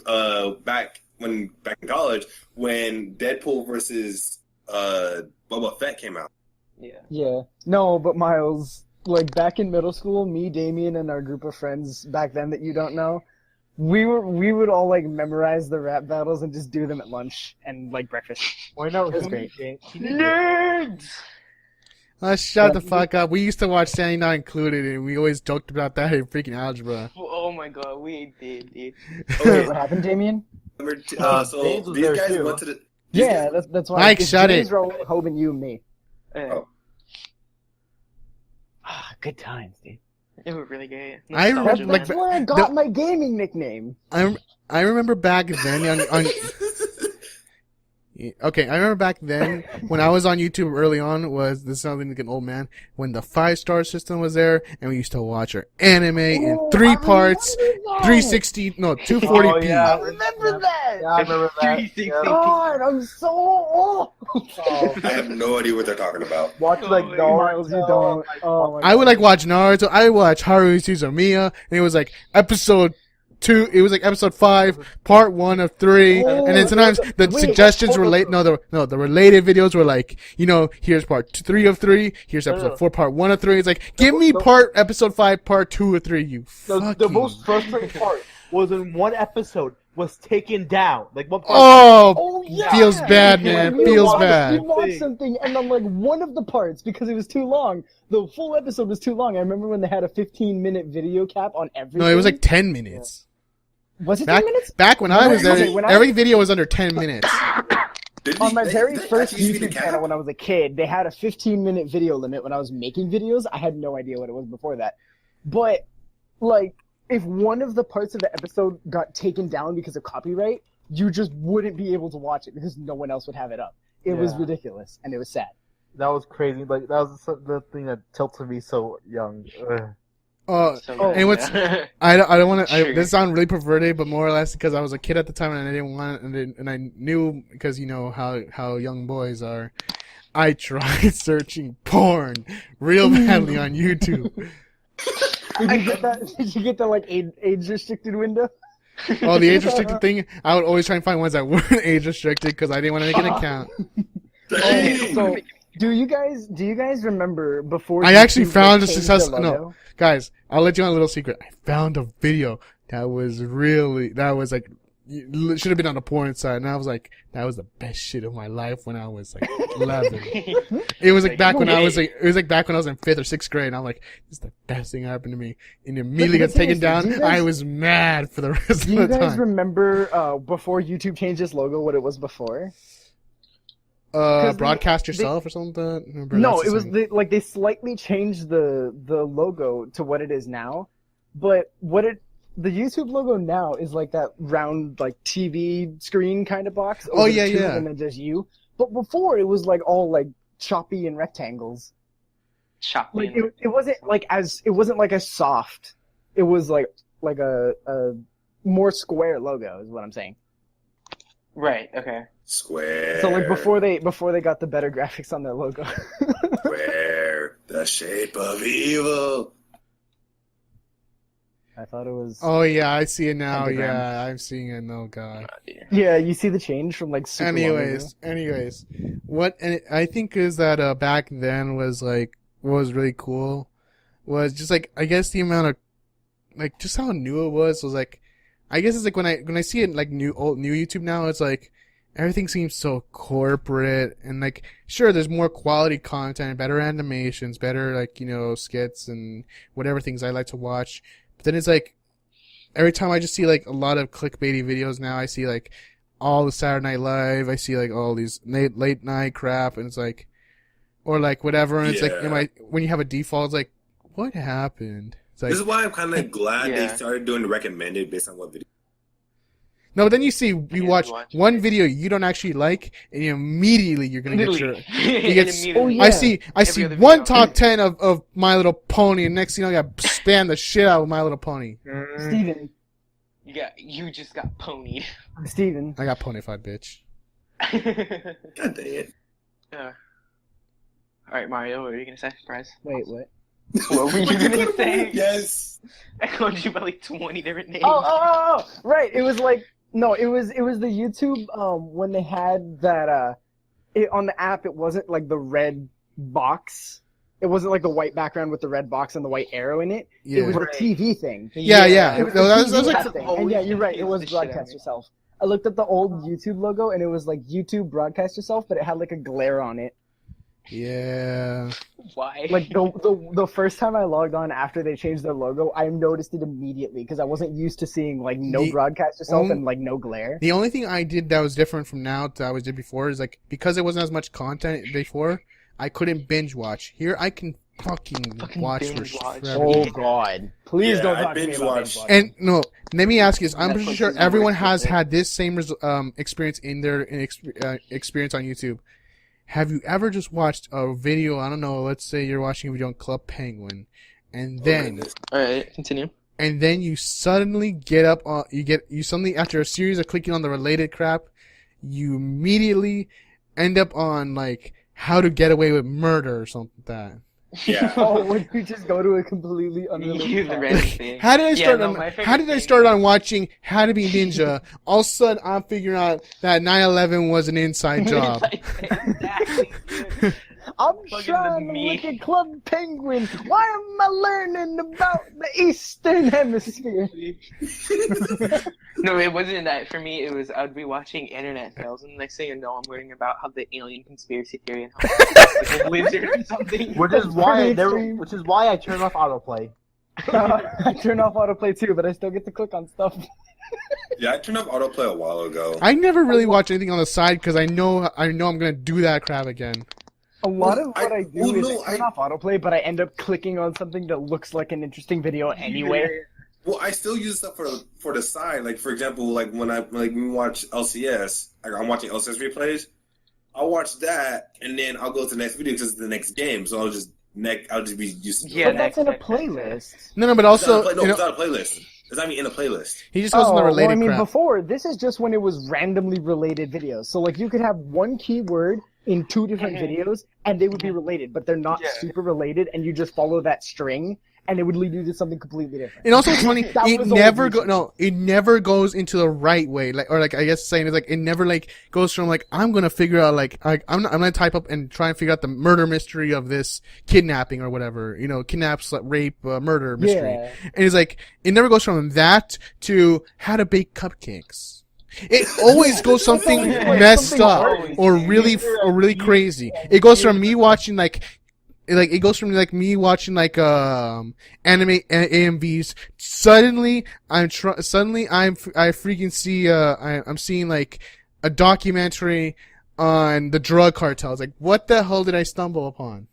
back when back in college when Deadpool versus Boba Fett came out. Yeah. Yeah. No, but Miles, like back in middle school, me, Damien, and our group of friends back then that you don't know, we would all like memorize the rap battles and just do them at lunch and like breakfast. Why not? It was great. Nerds. Shut the fuck up. We used to watch Sandy Not Included, and we always joked about that in freaking algebra. Oh my god, we did, dude. Okay, what happened, Damien? So James was these there guys too. went to the. Yeah, that's why. Mike, it's shut James, it. Rowan, Hoban, you, and me. Oh. Good times, dude. It was really great. I remember, Nostalgia, like, man. Where I got my gaming nickname. I remember back then on okay, I remember back then when I was on YouTube early on was this sounding like an old man when the 5-star system was there and we used to watch our anime in Oh, 3 I parts, remember that. 360 no 240p. Oh, yeah. I remember that. Yeah, I remember that. 360. Yeah. God, I'm so old. Oh, I have no idea what they're talking about. watch like Oh, Miles, you don't. Oh my I would God. like watch Naruto. I would watch Haruhi Suzumiya, and it was like episode 2. It was like episode 5, part 1 of 3, Oh, and then sometimes the wait, suggestions hold relate. on. The related videos were like, here's part 3 of 3. Here's episode 4, part 1 of 3. It's like, give me episode 5, part 2 of 3. You the fucking. most frustrating part was in one episode was taken down. Like what part? Oh, Oh yeah. feels bad, man. We Feels watched- bad. We watched something, and on like one of the parts because it was too long. The full episode was too long. I remember when they had a 15-minute video cap on everything. No, it was like 10 minutes. Was it Back 10 minutes? back when I was there, Okay, when I- every video was under 10 minutes. On my very Did they first actually use the YouTube cap? channel when I was a kid, they had a 15-minute video limit when I was making videos. I had no idea what it was before that. But, like, if one of the parts of the episode got taken down because of copyright, you just wouldn't be able to watch it because no one else would have it up. It was Yeah. ridiculous, and it was sad. That was crazy. Like that was the thing that tilted me so young. Ugh. So and what's- yeah. I don't want to. Sure. This sounds really perverted, but more or less because I was a kid at the time and I didn't want, and I knew because you know how young boys are. I tried searching porn real badly on YouTube. Did you get that? Did you get the like age restricted window? Oh, the age restricted thing. I would always try and find ones that weren't age restricted because I didn't want to make an account. Dang. So, do you guys remember before? I actually YouTube, found a changed success. the No, logo? guys, I'll let you on a little secret. I found a video that was like should have been on the porn side, and I was like, that was the best shit of my life when I was like 11. It was like back when I was like, it was like back when I was in 5th or 6th grade, and I'm like, this is the best thing that happened to me. And it immediately But got taken seriously, down. do you guys- I was mad for the rest Do of you the guys time. remember before YouTube changed its logo what it was before? 'Cause Broadcast they- yourself or something? Remember, No, that's the it was thing. they slightly changed the logo to what it is now, but the YouTube logo now is like that round like TV screen kind of box. Oh, over the yeah, tube, yeah. And then just you. But before it was like all like choppy and rectangles. Choppy. Like it wasn't like as soft. It was like a more square logo is what I'm saying. Right. Okay. Square. So like before they got the better graphics on their logo. Square. The shape of evil. I thought it was. Oh yeah, I see it now. Pentagram. Yeah, I'm seeing it. Oh god. Oh, dear. Yeah, you see the change from like super long ago? Anyways, what I think is that back then was like what was really cool was just like I guess the amount of like just how new it was like I guess it's like when I see it like new YouTube now it's like everything seems so corporate and like sure there's more quality content, better animations, better like skits and whatever things I like to watch, but then it's like every time I just see like a lot of clickbaity videos now. I see like all the Saturday Night Live. I see like all these late night crap, and it's like, or like whatever. And it's Yeah. like, when you have a default, it's like, what happened? It's like, This is why I'm kind of glad they Yeah. started doing the recommended based on what video. no. But then you Yeah, watch watch one it. video you don't actually like, and immediately you're gonna get your. Literally. get- Immediately. Oh, yeah. I see Every other one video. top 10 of My Little Pony, and next thing you know, I got spam the shit out of My Little Pony. Steven, You just got ponied. Steven. I got ponyfied, bitch. God dang it. All right, Mario. What were you gonna say? Surprise. Wait, what? What were you gonna say? Yes. I called you by like 20 different names. Oh, right. It was like No, it was the YouTube when they had that on the app. It wasn't like the red box. It wasn't like the white background with the red box and the white arrow in it. Yeah. It was Right. a TV thing. Yeah. It was No, the that was TV like app thing. And yeah, you're right. It was confused the shit out of broadcast me. yourself. I looked at the old YouTube logo and it was like YouTube broadcast yourself, but it had like a glare on it. yeah. Why? Like the first time I logged on after they changed their logo, I noticed it immediately because I wasn't used to seeing like no The broadcast yourself only- and like no glare. The only thing I did that was different from now to I was did before is like because it wasn't as much content before, I couldn't binge watch. Here I can fucking watch for binge watch. forever. Oh God! Please Yeah, don't I talk to me binge about watched- binge watching. And no, let me ask you this. I'm pretty Netflix sure is everyone always has good. had this same experience in their experience on YouTube. Have you ever just watched a video? I don't know. Let's say you're watching a video on Club Penguin, and then All right, continue. you suddenly get up on you suddenly after a series of clicking on the related crap, you immediately end up on like how to get away with murder or something like that. Yeah. Oh, when you just go to a completely You unrelated the topic. random thing. How did I Yeah, start no, on? my favorite How did I thing- start on watching How to Be Ninja? All of a sudden, I'm figuring out that 9/11 was an inside job. Exactly, dude. I'm Fucking trying the to look me. at Club Penguin. Why am I learning about the Eastern Hemisphere? No, it wasn't that. For me, it was I'd be watching internet fails, and next thing you know, I'm learning about how the alien conspiracy theory and how it's like a wizard or something. Which is why pretty extreme. which is why I turn off autoplay. I turn off autoplay too, but I still get to click on stuff. Yeah, I turned off autoplay a while ago. I never really watch anything on the side because I know I'm gonna do that crap again. A lot of Well, what I do is no, I turn off autoplay, but I end up clicking on something that looks like an interesting video anyway. Well, I still use stuff for the side. Like for example, like when we watch LCS, like I'm watching LCS replays. I'll watch that and then I'll go to the next video because it's the next game. So I'll just be used to Yeah, But that's in a next. playlist. No, but It's not also a play- you know, it's not a playlist. It's not even in a playlist. he just goes on the related well, I mean, crap. before, this is just when it was randomly related videos. So, like, you could have one keyword in two different videos, and they would be related, but they're not Yeah. super related, and you just follow that string, and it would lead you to something completely different. And also, it's funny. That It was old never research. it never goes into the right way. Like, or like, I guess saying is like, it never like goes from like, I'm gonna figure out like, I'm gonna type up and try and figure out the murder mystery of this kidnapping or whatever. You know, kidnaps, rape, murder mystery. Yeah. And it's like, it never goes from that to how to bake cupcakes. It always goes something always like messed something up hard. or really crazy. It goes from me watching like it goes from like me watching like anime AMVs. Suddenly I freaking see I'm seeing like a documentary on the drug cartels. Like, what the hell did I stumble upon?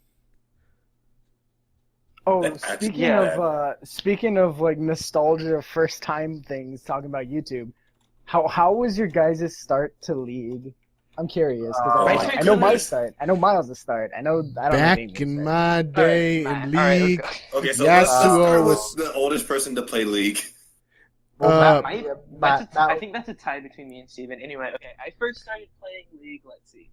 Oh, That's actually speaking of like nostalgia of first time things, talking about YouTube, how was your guys' start to League? I'm curious because my I know my goodness. start. I know Miles' start. I don't Back know in Damien's start. my day in League, Okay, so Yasuo let's start with was- the oldest person to play League. Uh, I think that's a tie between me and Steven. Anyway, okay, I first started playing League, let's see.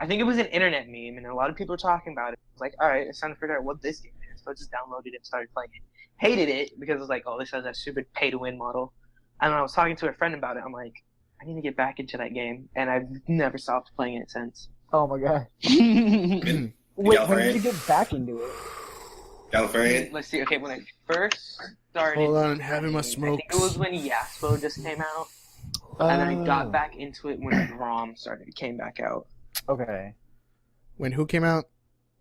I think it was an internet meme, and a lot of people were talking about it. I was like, alright, it's time to figure out what this game is. So I just downloaded it and started playing it. Hated it, because it was like, oh, this has that stupid pay-to-win model. And when I was talking to a friend about it, I'm like, I need to get back into that game, and I've never stopped playing it since. Oh my god! And Wait, Galifreyan? when did you get back into it? Galifreyan. Let's see, okay, when I first started... Hold on, I'm having my I think it was smokes. when Yasuo just came out, and then I got back into it when Rom came back out. Okay. When who came out?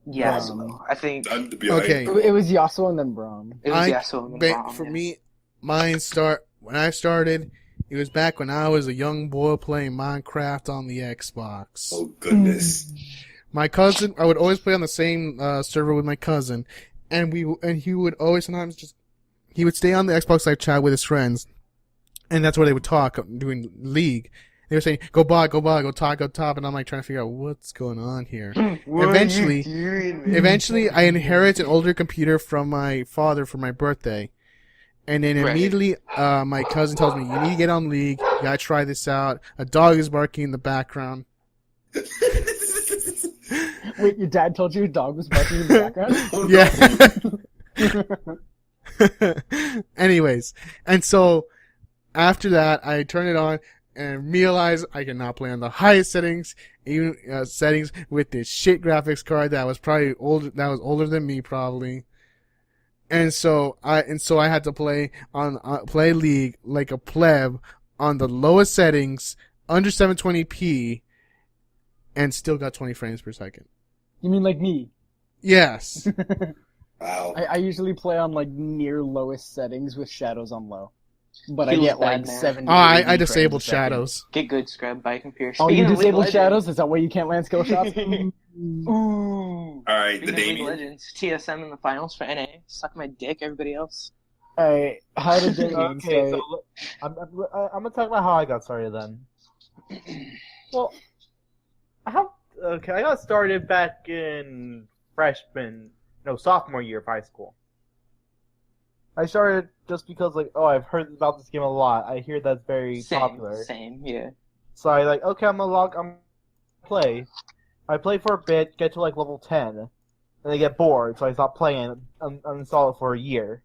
Yasuo. I think Done to be Okay. It was Yasuo and then Braum. it was I- Yasuo and then Rom. For yeah. me, when I started, it was back when I was a young boy playing Minecraft on the Xbox. Oh goodness. My cousin, I would always play on the same server with my cousin, and he would always sometimes he would stay on the Xbox live chat with his friends, and that's where they would talk doing League. They were saying, "Go bot, go top, go top," and I'm like trying to figure out what's going on here. Eventually, I inherit an older computer from my father for my birthday. And then Right. immediately, my cousin tells me, you need to get on League. You gotta try this out. A dog is barking in the background. Wait, your dad told you your dog was barking in the background? Oh, no. Yeah. Anyways. And so, after that, I turned it on and realized I cannot play on the highest settings, even settings with this shit graphics card that was probably older. That was older than me, probably. And so I had to play play League like a pleb on the lowest settings, under 720p, and still got 20 frames per second. You mean like me? Yes. Wow. I usually play on like near lowest settings with shadows on low, but I Feels get like bad, man. 70. I 80 disabled frames a second. shadows. Get good, scrub by computer. Oh, Speaking you of League of disabled Legends- shadows? Is that why you can't land skill shots? Ooh. All right, the Speaking of League of Damien. Legends, TSM in the finals for NA. Suck my dick, everybody else. Alright, how did Damien Okay, start? so I'm gonna talk about how I got started then. Well, I got started back in sophomore year of high school. I started just because, like, I've heard about this game a lot. I hear that's very popular. Same, yeah. So I I'm gonna play. I play for a bit, get to like level 10, and I get bored, so I stop playing and uninstall it for a year.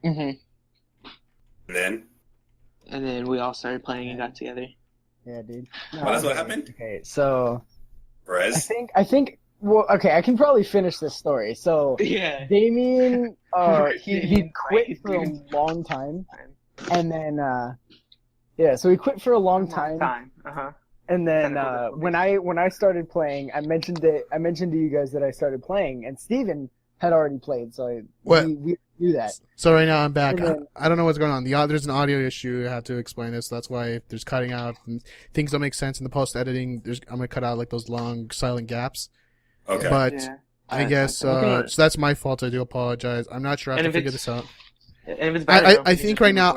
Mhm. And then we all started playing and got together. Yeah, dude. Well, that's what happened? Okay, so Perez. I think. Well, okay, I can probably finish this story. So Yeah. Damien, he Damien quit Christ, for a dude. long time, and then so he quit for a long time. Uh-huh. And then Kinda cool. when I started playing, I mentioned to you guys that I started playing, and Steven had already played, so we knew that. So right now I'm back. And then- I don't know what's going on. There's an audio issue. I have to explain this. That's why if there's cutting out and things don't make sense in the post editing, I'm gonna cut out like those long silent gaps. Okay. But Yeah. I guess Okay. so. That's my fault. I do apologize. I'm not sure. I have And to if figure it's- this out. And if it's bad, I think right now.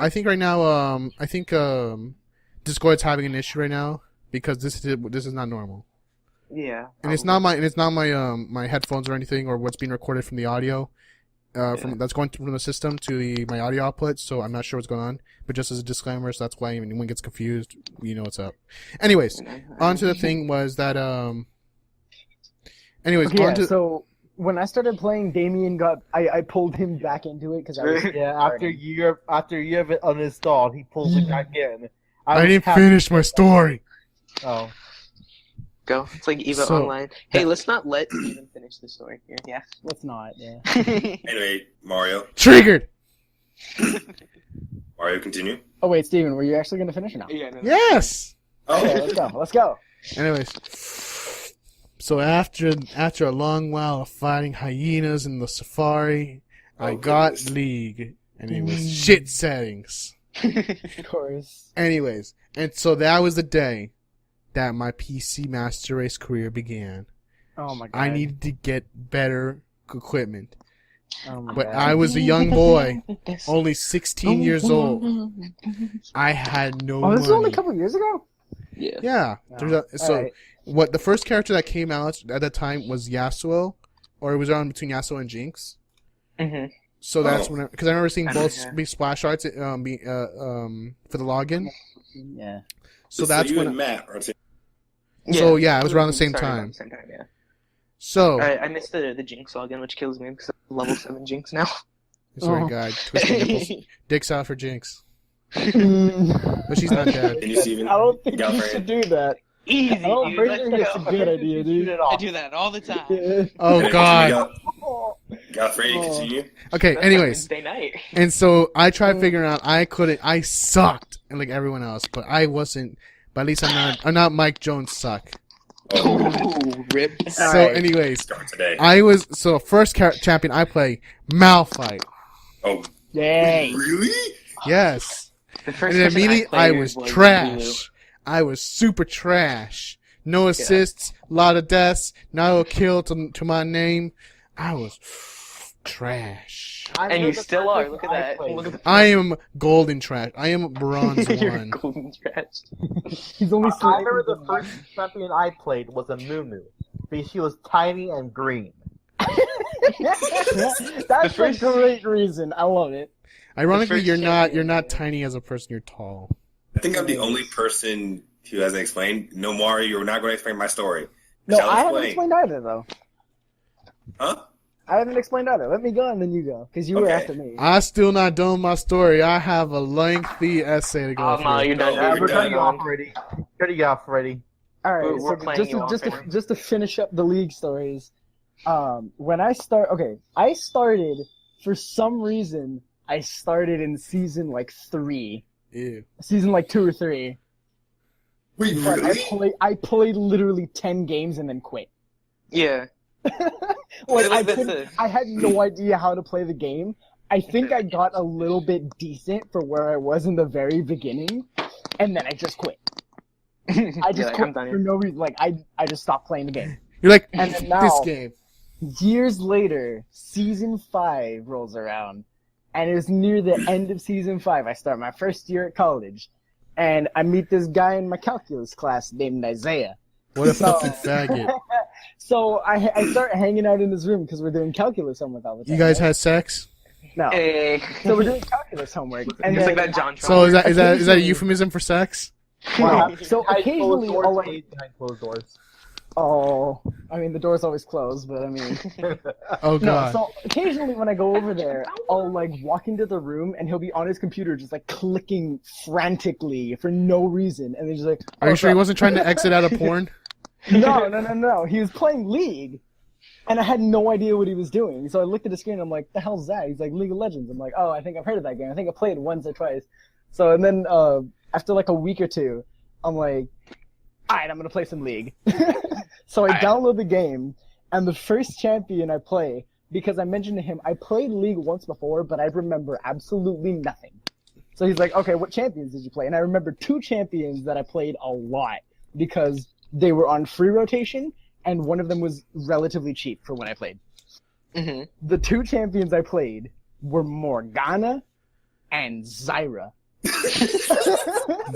Discord's having an issue right now because this is not normal. Yeah. And it's not my headphones or anything or what's being recorded from the audio that's going from the system to my audio output, so I'm not sure what's going on. But just as a disclaimer, so that's why when anyone gets confused, you know what's up. Anyways, on to the thing was that Okay, so when I started playing, Damien I pulled him back into it because I was Yeah, after a year of it uninstalled, he pulls it back in. I didn't finish my story. Oh. Go. It's like Eva So- Online. Hey, let's not let Steven finish the story here. Yeah. Let's not. Yeah. Anyway, Mario. Triggered. Mario, continue. Oh wait, Steven, were you actually gonna finish or not? Yeah. No, Yes. Okay, Oh, let's go. Let's go. Anyways, so after a long while of fighting hyenas in the safari, I Oh, got goodness. League, and it was shit settings. Of course. Anyways, and so that was the day that my PC Master Race career began. Oh my god. I needed to get better equipment, Oh my but god. I was a young boy, only 16 years old. I had no Oh, this was money. only a couple years ago. Yeah. Yeah. So Alright. what the first character that came out at that time was Yasuo, or it was around between Yasuo and Jinx. Mm-hmm. So that's Oh. when because I remember seeing I both know, yeah. big splash arts for the login. Yeah. So that's you when. and Matt are t- So yeah, it was around the same Started around time. the same time, yeah. So I missed the Jinx login, which kills me because I'm level 7 Jinx now. sorry, Oh. God, twisting nipples, dicks out for Jinx, I but she's not dead. and you, Steven. don't think you Galifreyan. should do that. Easy, I don't dude. think Let's that's a go. good idea, dude. I do that all the time. Yeah. Oh Anyway, God. Galifreyan, Oh. continue. Okay. That's Anyways, Wednesday night. and so I tried figuring out. I sucked, and like everyone else, but I wasn't. But at least I'm not Mike Jones suck. Oh, Ooh, rip. So Alright. anyways, start today. first champion I play Malphite. Oh, Yay. really? Yes. The first And person immediately I played was Lulu. trash. I was super trash. No assists, a lot of deaths, no kill to my name. I was trash. And you still are. Look at that. Look at the I am golden trash. I am bronze You're one. golden trash. He's only I remember the first champion I played was a Moo because she was tiny and green. That's first- a great reason. I love it. Ironically, first you're champion, not yeah. tiny as a person. You're tall. I think I'm the only person who hasn't explained. No, Mario, you're not going to explain my story. No, Shall I haven't explain. explained either though. Huh? I haven't explained either. Let me go and then you go, because you were Okay. after me. I still not done with my story. I have a lengthy essay to go Oh, no, through. you're done. No, Yeah, we're we're done. cutting you off already. Cutting you off already. All right, We're so playing you off, right? just to finish up the league stories, when I started for some reason. I started in season like 3, Ew. season like 2 or 3. Wait, But really? I played literally 10 games and then quit. Yeah. Like Like this. I had no idea how to play the game. I think I got a little bit decent for where I was in the very beginning, and then I just quit. I just quit I'm done for here. no reason. Like I just stopped playing the game. You're like, And then this now, game. years later, season 5 rolls around, and it was near the end of season 5. I start my first year at college, and I meet this guy in my calculus class named Isaiah. What a So- fucking faggot. So I start hanging out in his room because we're doing calculus homework all the time. You guys right? had sex? No. Hey. So we're doing calculus homework, and It's then like that John Trump. So is that a Occasionally- euphemism for sex? Wow. So Behind occasionally, closed I'll doors, like, behind closed doors. oh, I mean the door's always closed, but I mean, Oh no. god. So occasionally when I go over there, I'll like walk into the room and he'll be on his computer just like clicking frantically for no reason, and then just like, Are you "Oh, sure he crap." wasn't trying to exit out of porn? No. He was playing League, and I had no idea what he was doing. So I looked at the screen and I'm like, the hell's that? He's like, League of Legends. I'm like, oh, I think I've heard of that game. I think I played it once or twice. So, and then after like a week or two, I'm like, alright, I'm going to play some League. So I download the game, and the first champion I play, because I mentioned to him, I played League once before, but I remember absolutely nothing. So he's like, okay, what champions did you play? And I remember 2 champions that I played a lot, because they were on free rotation, and one of them was relatively cheap for when I played. Mhm. The 2 champions I played were Morgana and Zyra.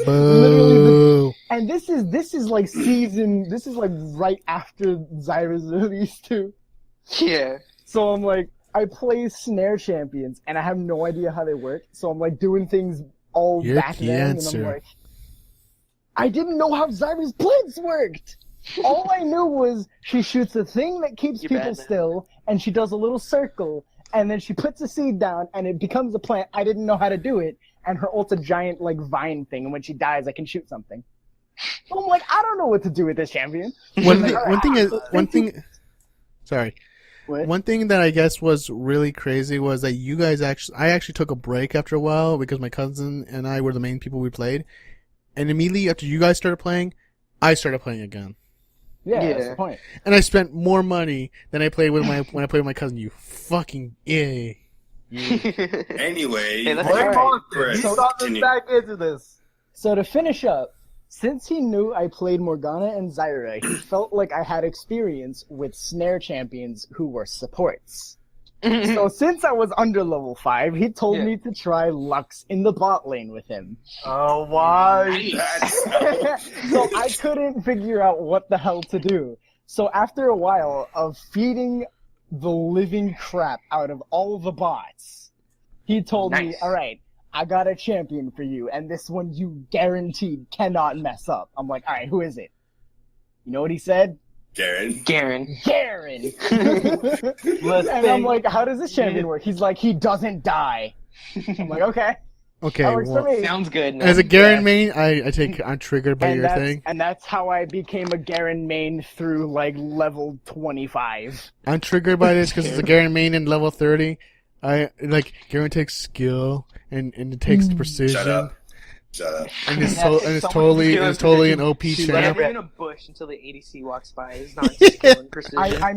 Boo. And this is like right after Zyra's release too. Yeah. So I'm like, I play snare champions and I have no idea how they work. So I'm like doing things all You're back then, and I'm cancer. like, I didn't know how Zyra's blitz worked. All I knew was she shoots a thing that keeps You're people bad, man. still, and she does a little circle, and then she puts a seed down, and it becomes a plant. I didn't know how to do it, and her ult's a giant like vine thing, and when she dies, I can shoot something. So I'm like, I don't know what to do with this champion. Sorry. What? One thing that I guess was really crazy was that I actually took a break after a while because my cousin and I were the main people we played. And immediately after you guys started playing, I started playing again. Yeah, that's Yeah. the point. And I spent more money than I played with when I played with my cousin. You fucking idiot. Anyway, Hey, that's Blame Alright. Monster. You So- brought this continue. back into this. So to finish up, since he knew I played Morgana and Zyra, he felt like I had experience with snare champions who were supports. So since I was under level 5, he told Yeah. me to try Lux in the bot lane with him. Oh, why? That's- So I couldn't figure out what the hell to do. So after a while of feeding the living crap out of all the bots, he told me, Nice. alright, I got a champion for you, and this one you guaranteed cannot mess up. I'm like, alright, who is it? You know what he said? Garen. Garen. Garen! Let's And I'm think. like, how does this champion work? He's like, he doesn't die. I'm like, okay. Okay, That works for well, me. Sounds good, man. as a Garen Yeah. main, I'm triggered by your thing. And that's how I became a Garen main through like level 25. I'm triggered by this because it's a Garen main in level 30. Garen takes skill and it takes precision. Shut up. Shut up. And it's, Yeah, and it's someone totally skill and it's totally an and OP She Yeah, champ. let I'm in a bush until the ADC walks by. It's not skill and precision. I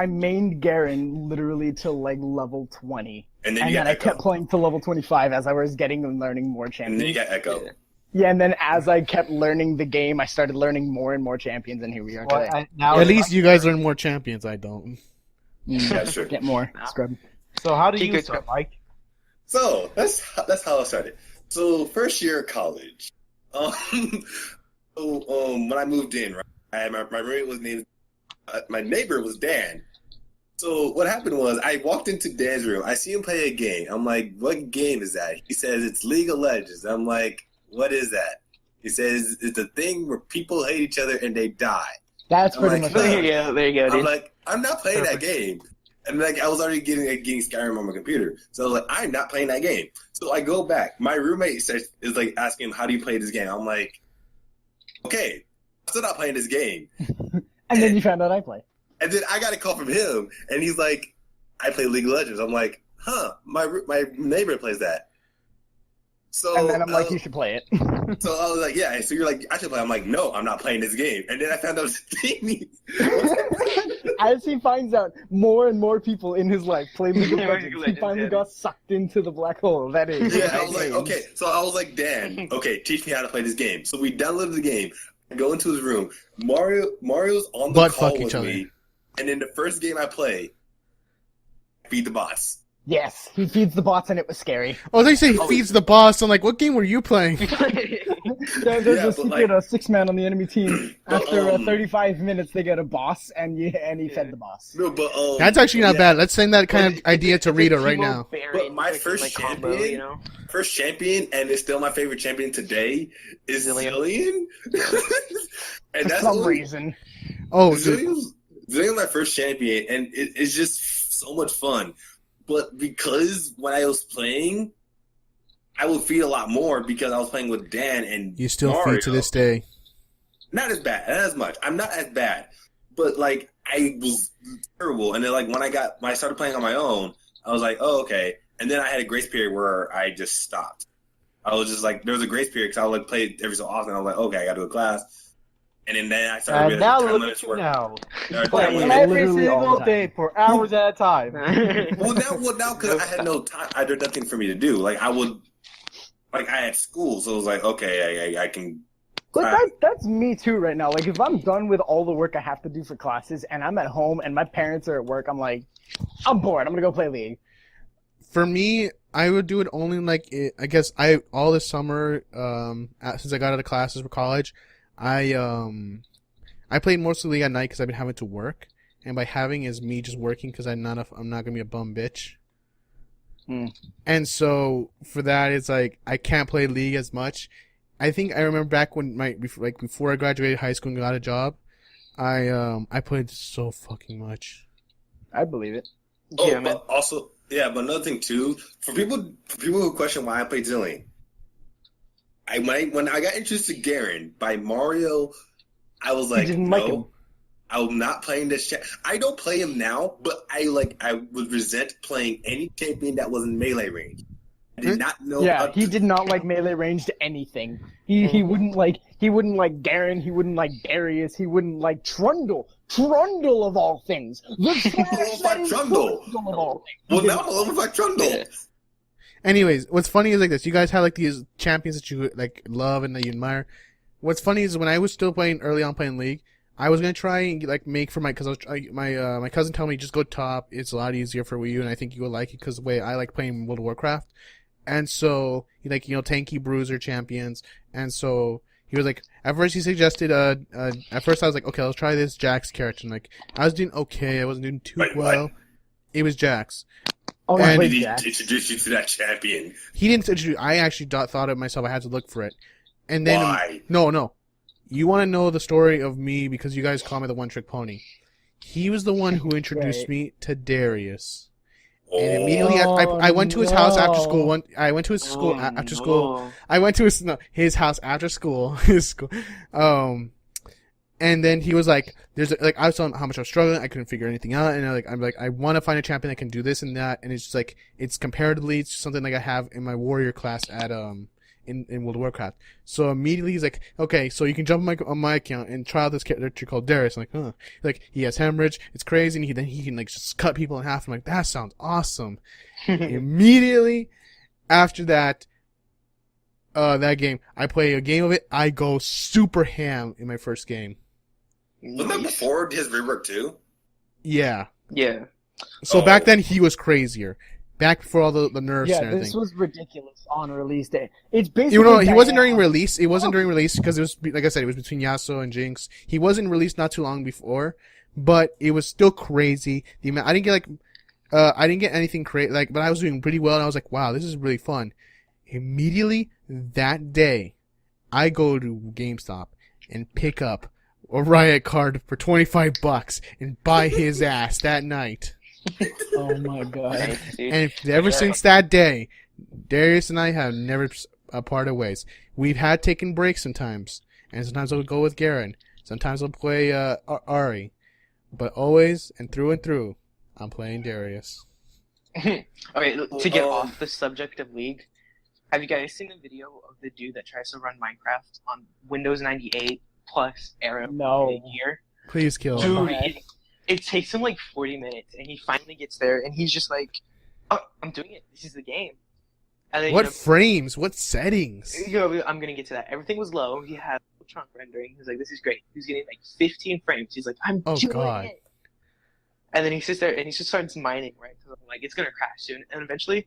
mained Garen literally to like level 20. And then And you then got I kept Echo. playing to level 25 as I was getting and learning more And then you champions. got Echo. Yeah. Yeah, and then as I kept learning the game, I started learning more and more champions, and here we are Well, today. now At least you guys learn more champions. I don't. That's true. Get more. No. Scrub. So how do Keep you it start, going. Mike? So that's how I started. So first year of college. When I moved in, right, I had my roommate was named. My neighbor was Dan. So what happened was I walked into Dan's room. I see him play a game. I'm like, "What game is that?" He says it's League of Legends. I'm like, "What is that?" He says it's a thing where people hate each other and they die. That's I'm pretty like, much There it. you go. There you go, I'm dude. like, I'm not playing that Perfect. game. And like I was already getting Skyrim on my computer, so I was like, I'm not playing that game. So I go back. My roommate is like asking him, "How do you play this game?" I'm like, "Okay, I'm still not playing this game." And then you found out I play. And then I got a call from him, and he's like, "I play League of Legends." I'm like, "Huh? My neighbor plays that." So And then I'm like, you should play it. So I was like, "Yeah." So you're like, "I should play." I'm like, "No, I'm not playing this game." And then I found out As he finds out, more and more people in his life play League of League of Legends. He Legends, finally yeah. got sucked into the black hole. That is. Yeah, I was like, games. okay. So I was like, Dan, okay, teach me how to play this game. So we downloaded the game. I go into his room. Mario's on the Butt call fuck with each other. me, and in the first game I play, I beat the boss. Yes, he feeds the bots, and it was scary. Oh, they say he feeds the boss. I'm like, what game were you playing? There's Yeah, a but, secret like- 6-man on the enemy team. But, After 35 minutes, they get a boss, and he fed the boss. No, but That's actually not yeah. bad. Let's send that kind of idea to Rita right now. But my first champion, first champion, and it's still my favorite champion today, is Zillion. Zillion. And For that's some only- reason. Oh, Zillion's my first champion, and it's just so much fun. But because when I was playing, I would feed a lot more because I was playing with Dan and you still Mario. feed to this day. Not as bad, not as much. I'm not as bad, but like I was terrible. And then like when I started playing on my own, I was like, oh okay. And then I had a grace period where I just stopped. I was just like, there was a grace period because I would like play every so often. I was like, okay, I got to do a class. And then I started And now time look limits at you were- now. there are Play time Yeah, limits. every literally all the single time. day for hours at a time. Well, now, because I had no time, I had nothing for me to do. Like I had school, so it was like, okay, I can. But that's me too right now. Like, if I'm done with all the work I have to do for classes, and I'm at home, and my parents are at work, I'm like, I'm bored. I'm gonna go play League. For me, I would do it only like I guess all this summer. Since I got out of classes for college, I played mostly League at night because I've been having to work, and by having is me just working because I'm not gonna be a bum bitch. And so for that, it's like I can't play League as much. I think I remember back when before I graduated high school and got a job, I played so fucking much. I believe it. Oh, Yeah, man. but also, yeah, but another thing too, for people who question why I played Zillion, when I got introduced to Garen by Mario, I was like, didn't like him. no, I'm not playing this. I don't play him now, but I would resent playing any champion that was in melee range. I did not know. Yeah, he did not like melee ranged anything. He wouldn't like Garen. He wouldn't like Darius. He wouldn't like Trundle. Trundle of all things. The trash that is Trundle. Trundle of all things. Well, now I'm level 5 Trundle. Anyways, what's funny is like this. You guys have like these champions that you like love and that you admire. What's funny is when I was still playing League, I was gonna try and like make for my my cousin told me just go top. It's a lot easier for you, and I think you will like it because the way I like playing World of Warcraft. And so he tanky bruiser champions, and so he was like at first he suggested at first I was like okay let's try this Jax character, and like I was doing okay, I wasn't doing too Wait, well. what? It was Jax. Oh, And- I Did played he Jax. introduce you to that champion? He didn't introduce. I actually thought of myself. I had to look for it, and then Why? no. You want to know the story of me because you guys call me the one trick pony. He was the one who introduced Right. me to Darius. Oh. And immediately I went to his house after school. I went to his school after school. I went to his house after school. His school. And then he was like, I was telling him how much I was struggling. I couldn't figure anything out. And I'm like, I want to find a champion that can do this and that. And it's just like, it's comparatively something like I have in my warrior class at, in World of Warcraft. So immediately he's like, okay, so you can jump on my account and try out this character called Darius. I'm like, huh. Like, he has hemorrhage. It's crazy. And then he can like just cut people in half. I'm like, that sounds awesome. Immediately after that game, I play a game of it. I go super ham in my first game. Wasn't that before his rework too? Yeah. Yeah. So Oh. back then he was crazier. Back before all the nerfs Yeah, and everything. this was ridiculous on release day. It's basically. You know, he wasn't during Diana. release. It wasn't during release because it was, like I said, it was between Yasuo and Jinx. He wasn't released not too long before, but it was still crazy. The amount I didn't get I didn't get anything crazy but I was doing pretty well, and I was like, wow, this is really fun. Immediately that day, I go to GameStop and pick up a Riot card for $25 and buy his ass that night. Oh my god. Nice, dude. And ever since that day, Darius and I have never parted ways. We've had taken breaks sometimes, and sometimes I'll go with Garen. Sometimes I'll play Ari, but always and through, I'm playing Darius. Okay, to get off the subject of League, have you guys seen the video of the dude that tries to run Minecraft on Windows 98 plus Era No. in a year? Please kill him. Dude, it takes him like 40 minutes, and he finally gets there, and he's just like, "Oh, I'm doing it. This is the game." And then, What frames? What settings? I'm gonna get to that. Everything was low. He had trunk rendering. He's like, "This is great." He's getting like 15 frames. He's like, "I'm doing God. it." And then he sits there and he just starts mining, right? Because I'm like, it's gonna crash soon. And eventually,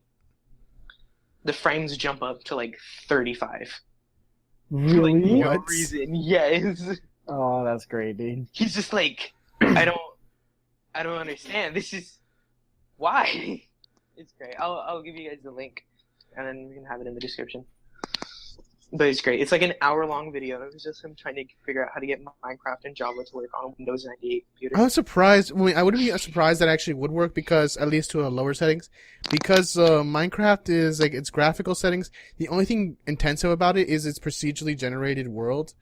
the frames jump up to like 35. Really? For like no What? reason. Yes. Oh, that's great, dude. He's just like, I don't understand. This is why. It's great. I'll give you guys the link, and then we can have it in the description. But it's great. It's like an hour-long video. It was just him trying to figure out how to get Minecraft and Java to work on a Windows 98 computer. I was surprised. I wouldn't be surprised that actually would work because, at least to lower settings, because Minecraft is like its graphical settings. The only thing intensive about it is its procedurally generated world.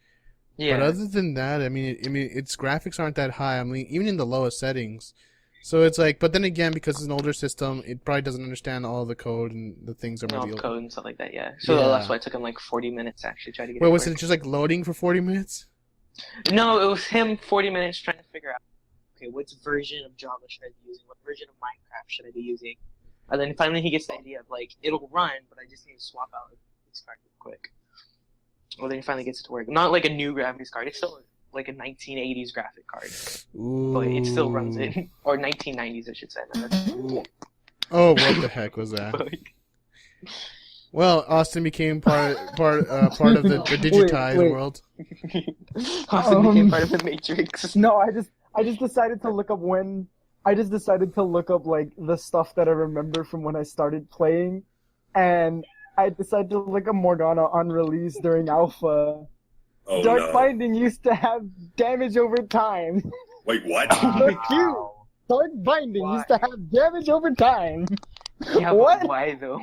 Yeah. But other than that, I mean, its graphics aren't that high. I mean, even in the lowest settings. So it's like, but then again, because it's an older system, it probably doesn't understand all the code and the things are No maybe. code and stuff like that, yeah. So Yeah. that's why it took him like 40 minutes to actually try to get Wait, it was to it work. just like loading for 40 minutes? No, it was him 40 minutes trying to figure out, okay, which version of Java should I be using? What version of Minecraft should I be using? And then finally he gets the idea of like, it'll run, but I just need to swap out this card real quick. Well, then he finally gets it to work. Not like a new graphics card. It's still like a 1980s graphic card. Ooh. But it still runs it. Or 1990s, I should say. Oh, what the heck was that? Like, Well, Austin became part of the digitized wait. world. Austin became part of the Matrix. No, I just decided to look up like the stuff that I remember from when I started playing, and I decided to look up Morgana on release during alpha. Oh Dark no! Binding used to have damage over time. Wait, what? Look cute. Dark Binding used to have damage over time. Yeah, What? but why though?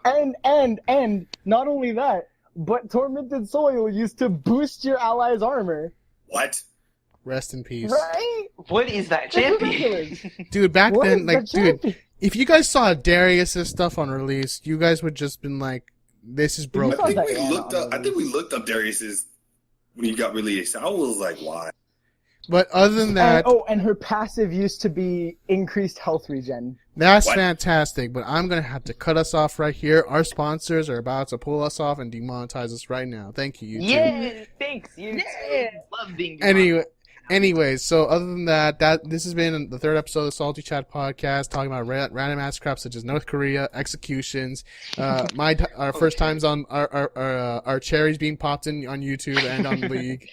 And not only that, but Tormented Soil used to boost your allies' armor. What? Rest in peace. Right? What is that That's champion? ridiculous. Dude, back What then, is like, the dude, champion? if you guys saw Darius' stuff on release, you guys would just been like, this is I broken. think we Diana looked on up. I think we looked up Darius's when he got released. I was like, why? But other than that, And her passive used to be increased health regen. that's What? fantastic. But I'm going to have to cut us off right here. Our sponsors are about to pull us off and demonetize us right now. Thank you, YouTube. Yeah, thanks. You love being Anyways, so other than that, this has been the third episode of the Salty Chat podcast, talking about random ass crap such as North Korea executions, our first times on our cherries being popped in on YouTube and on League.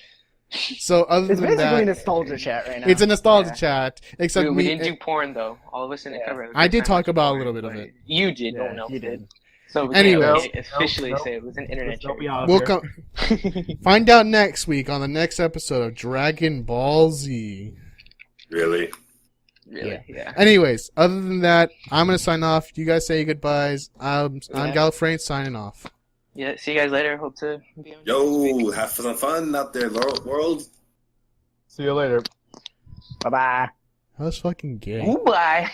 So other It's than basically that, nostalgia chat right now. it's a nostalgia Yeah. chat. Except we me, didn't do porn though. All of us didn't Yeah. cover it. I did Very talk much about a porn, little bit of but it. You did. No Yeah, one else you did. did. So we Anyways. can't officially Nope. say it was an internet Don't be cherry. out we'll there. come find out next week on the next episode of Dragon Ball Z. Really? Really? Yeah. Anyways, other than that, I'm gonna sign off. You guys say your goodbyes. I'm Yeah. Galifreyan signing off. Yeah. See you guys later. Hope to be on. Yo, have some fun out there, world. See you later. Bye-bye. That was fucking gay. Goodbye.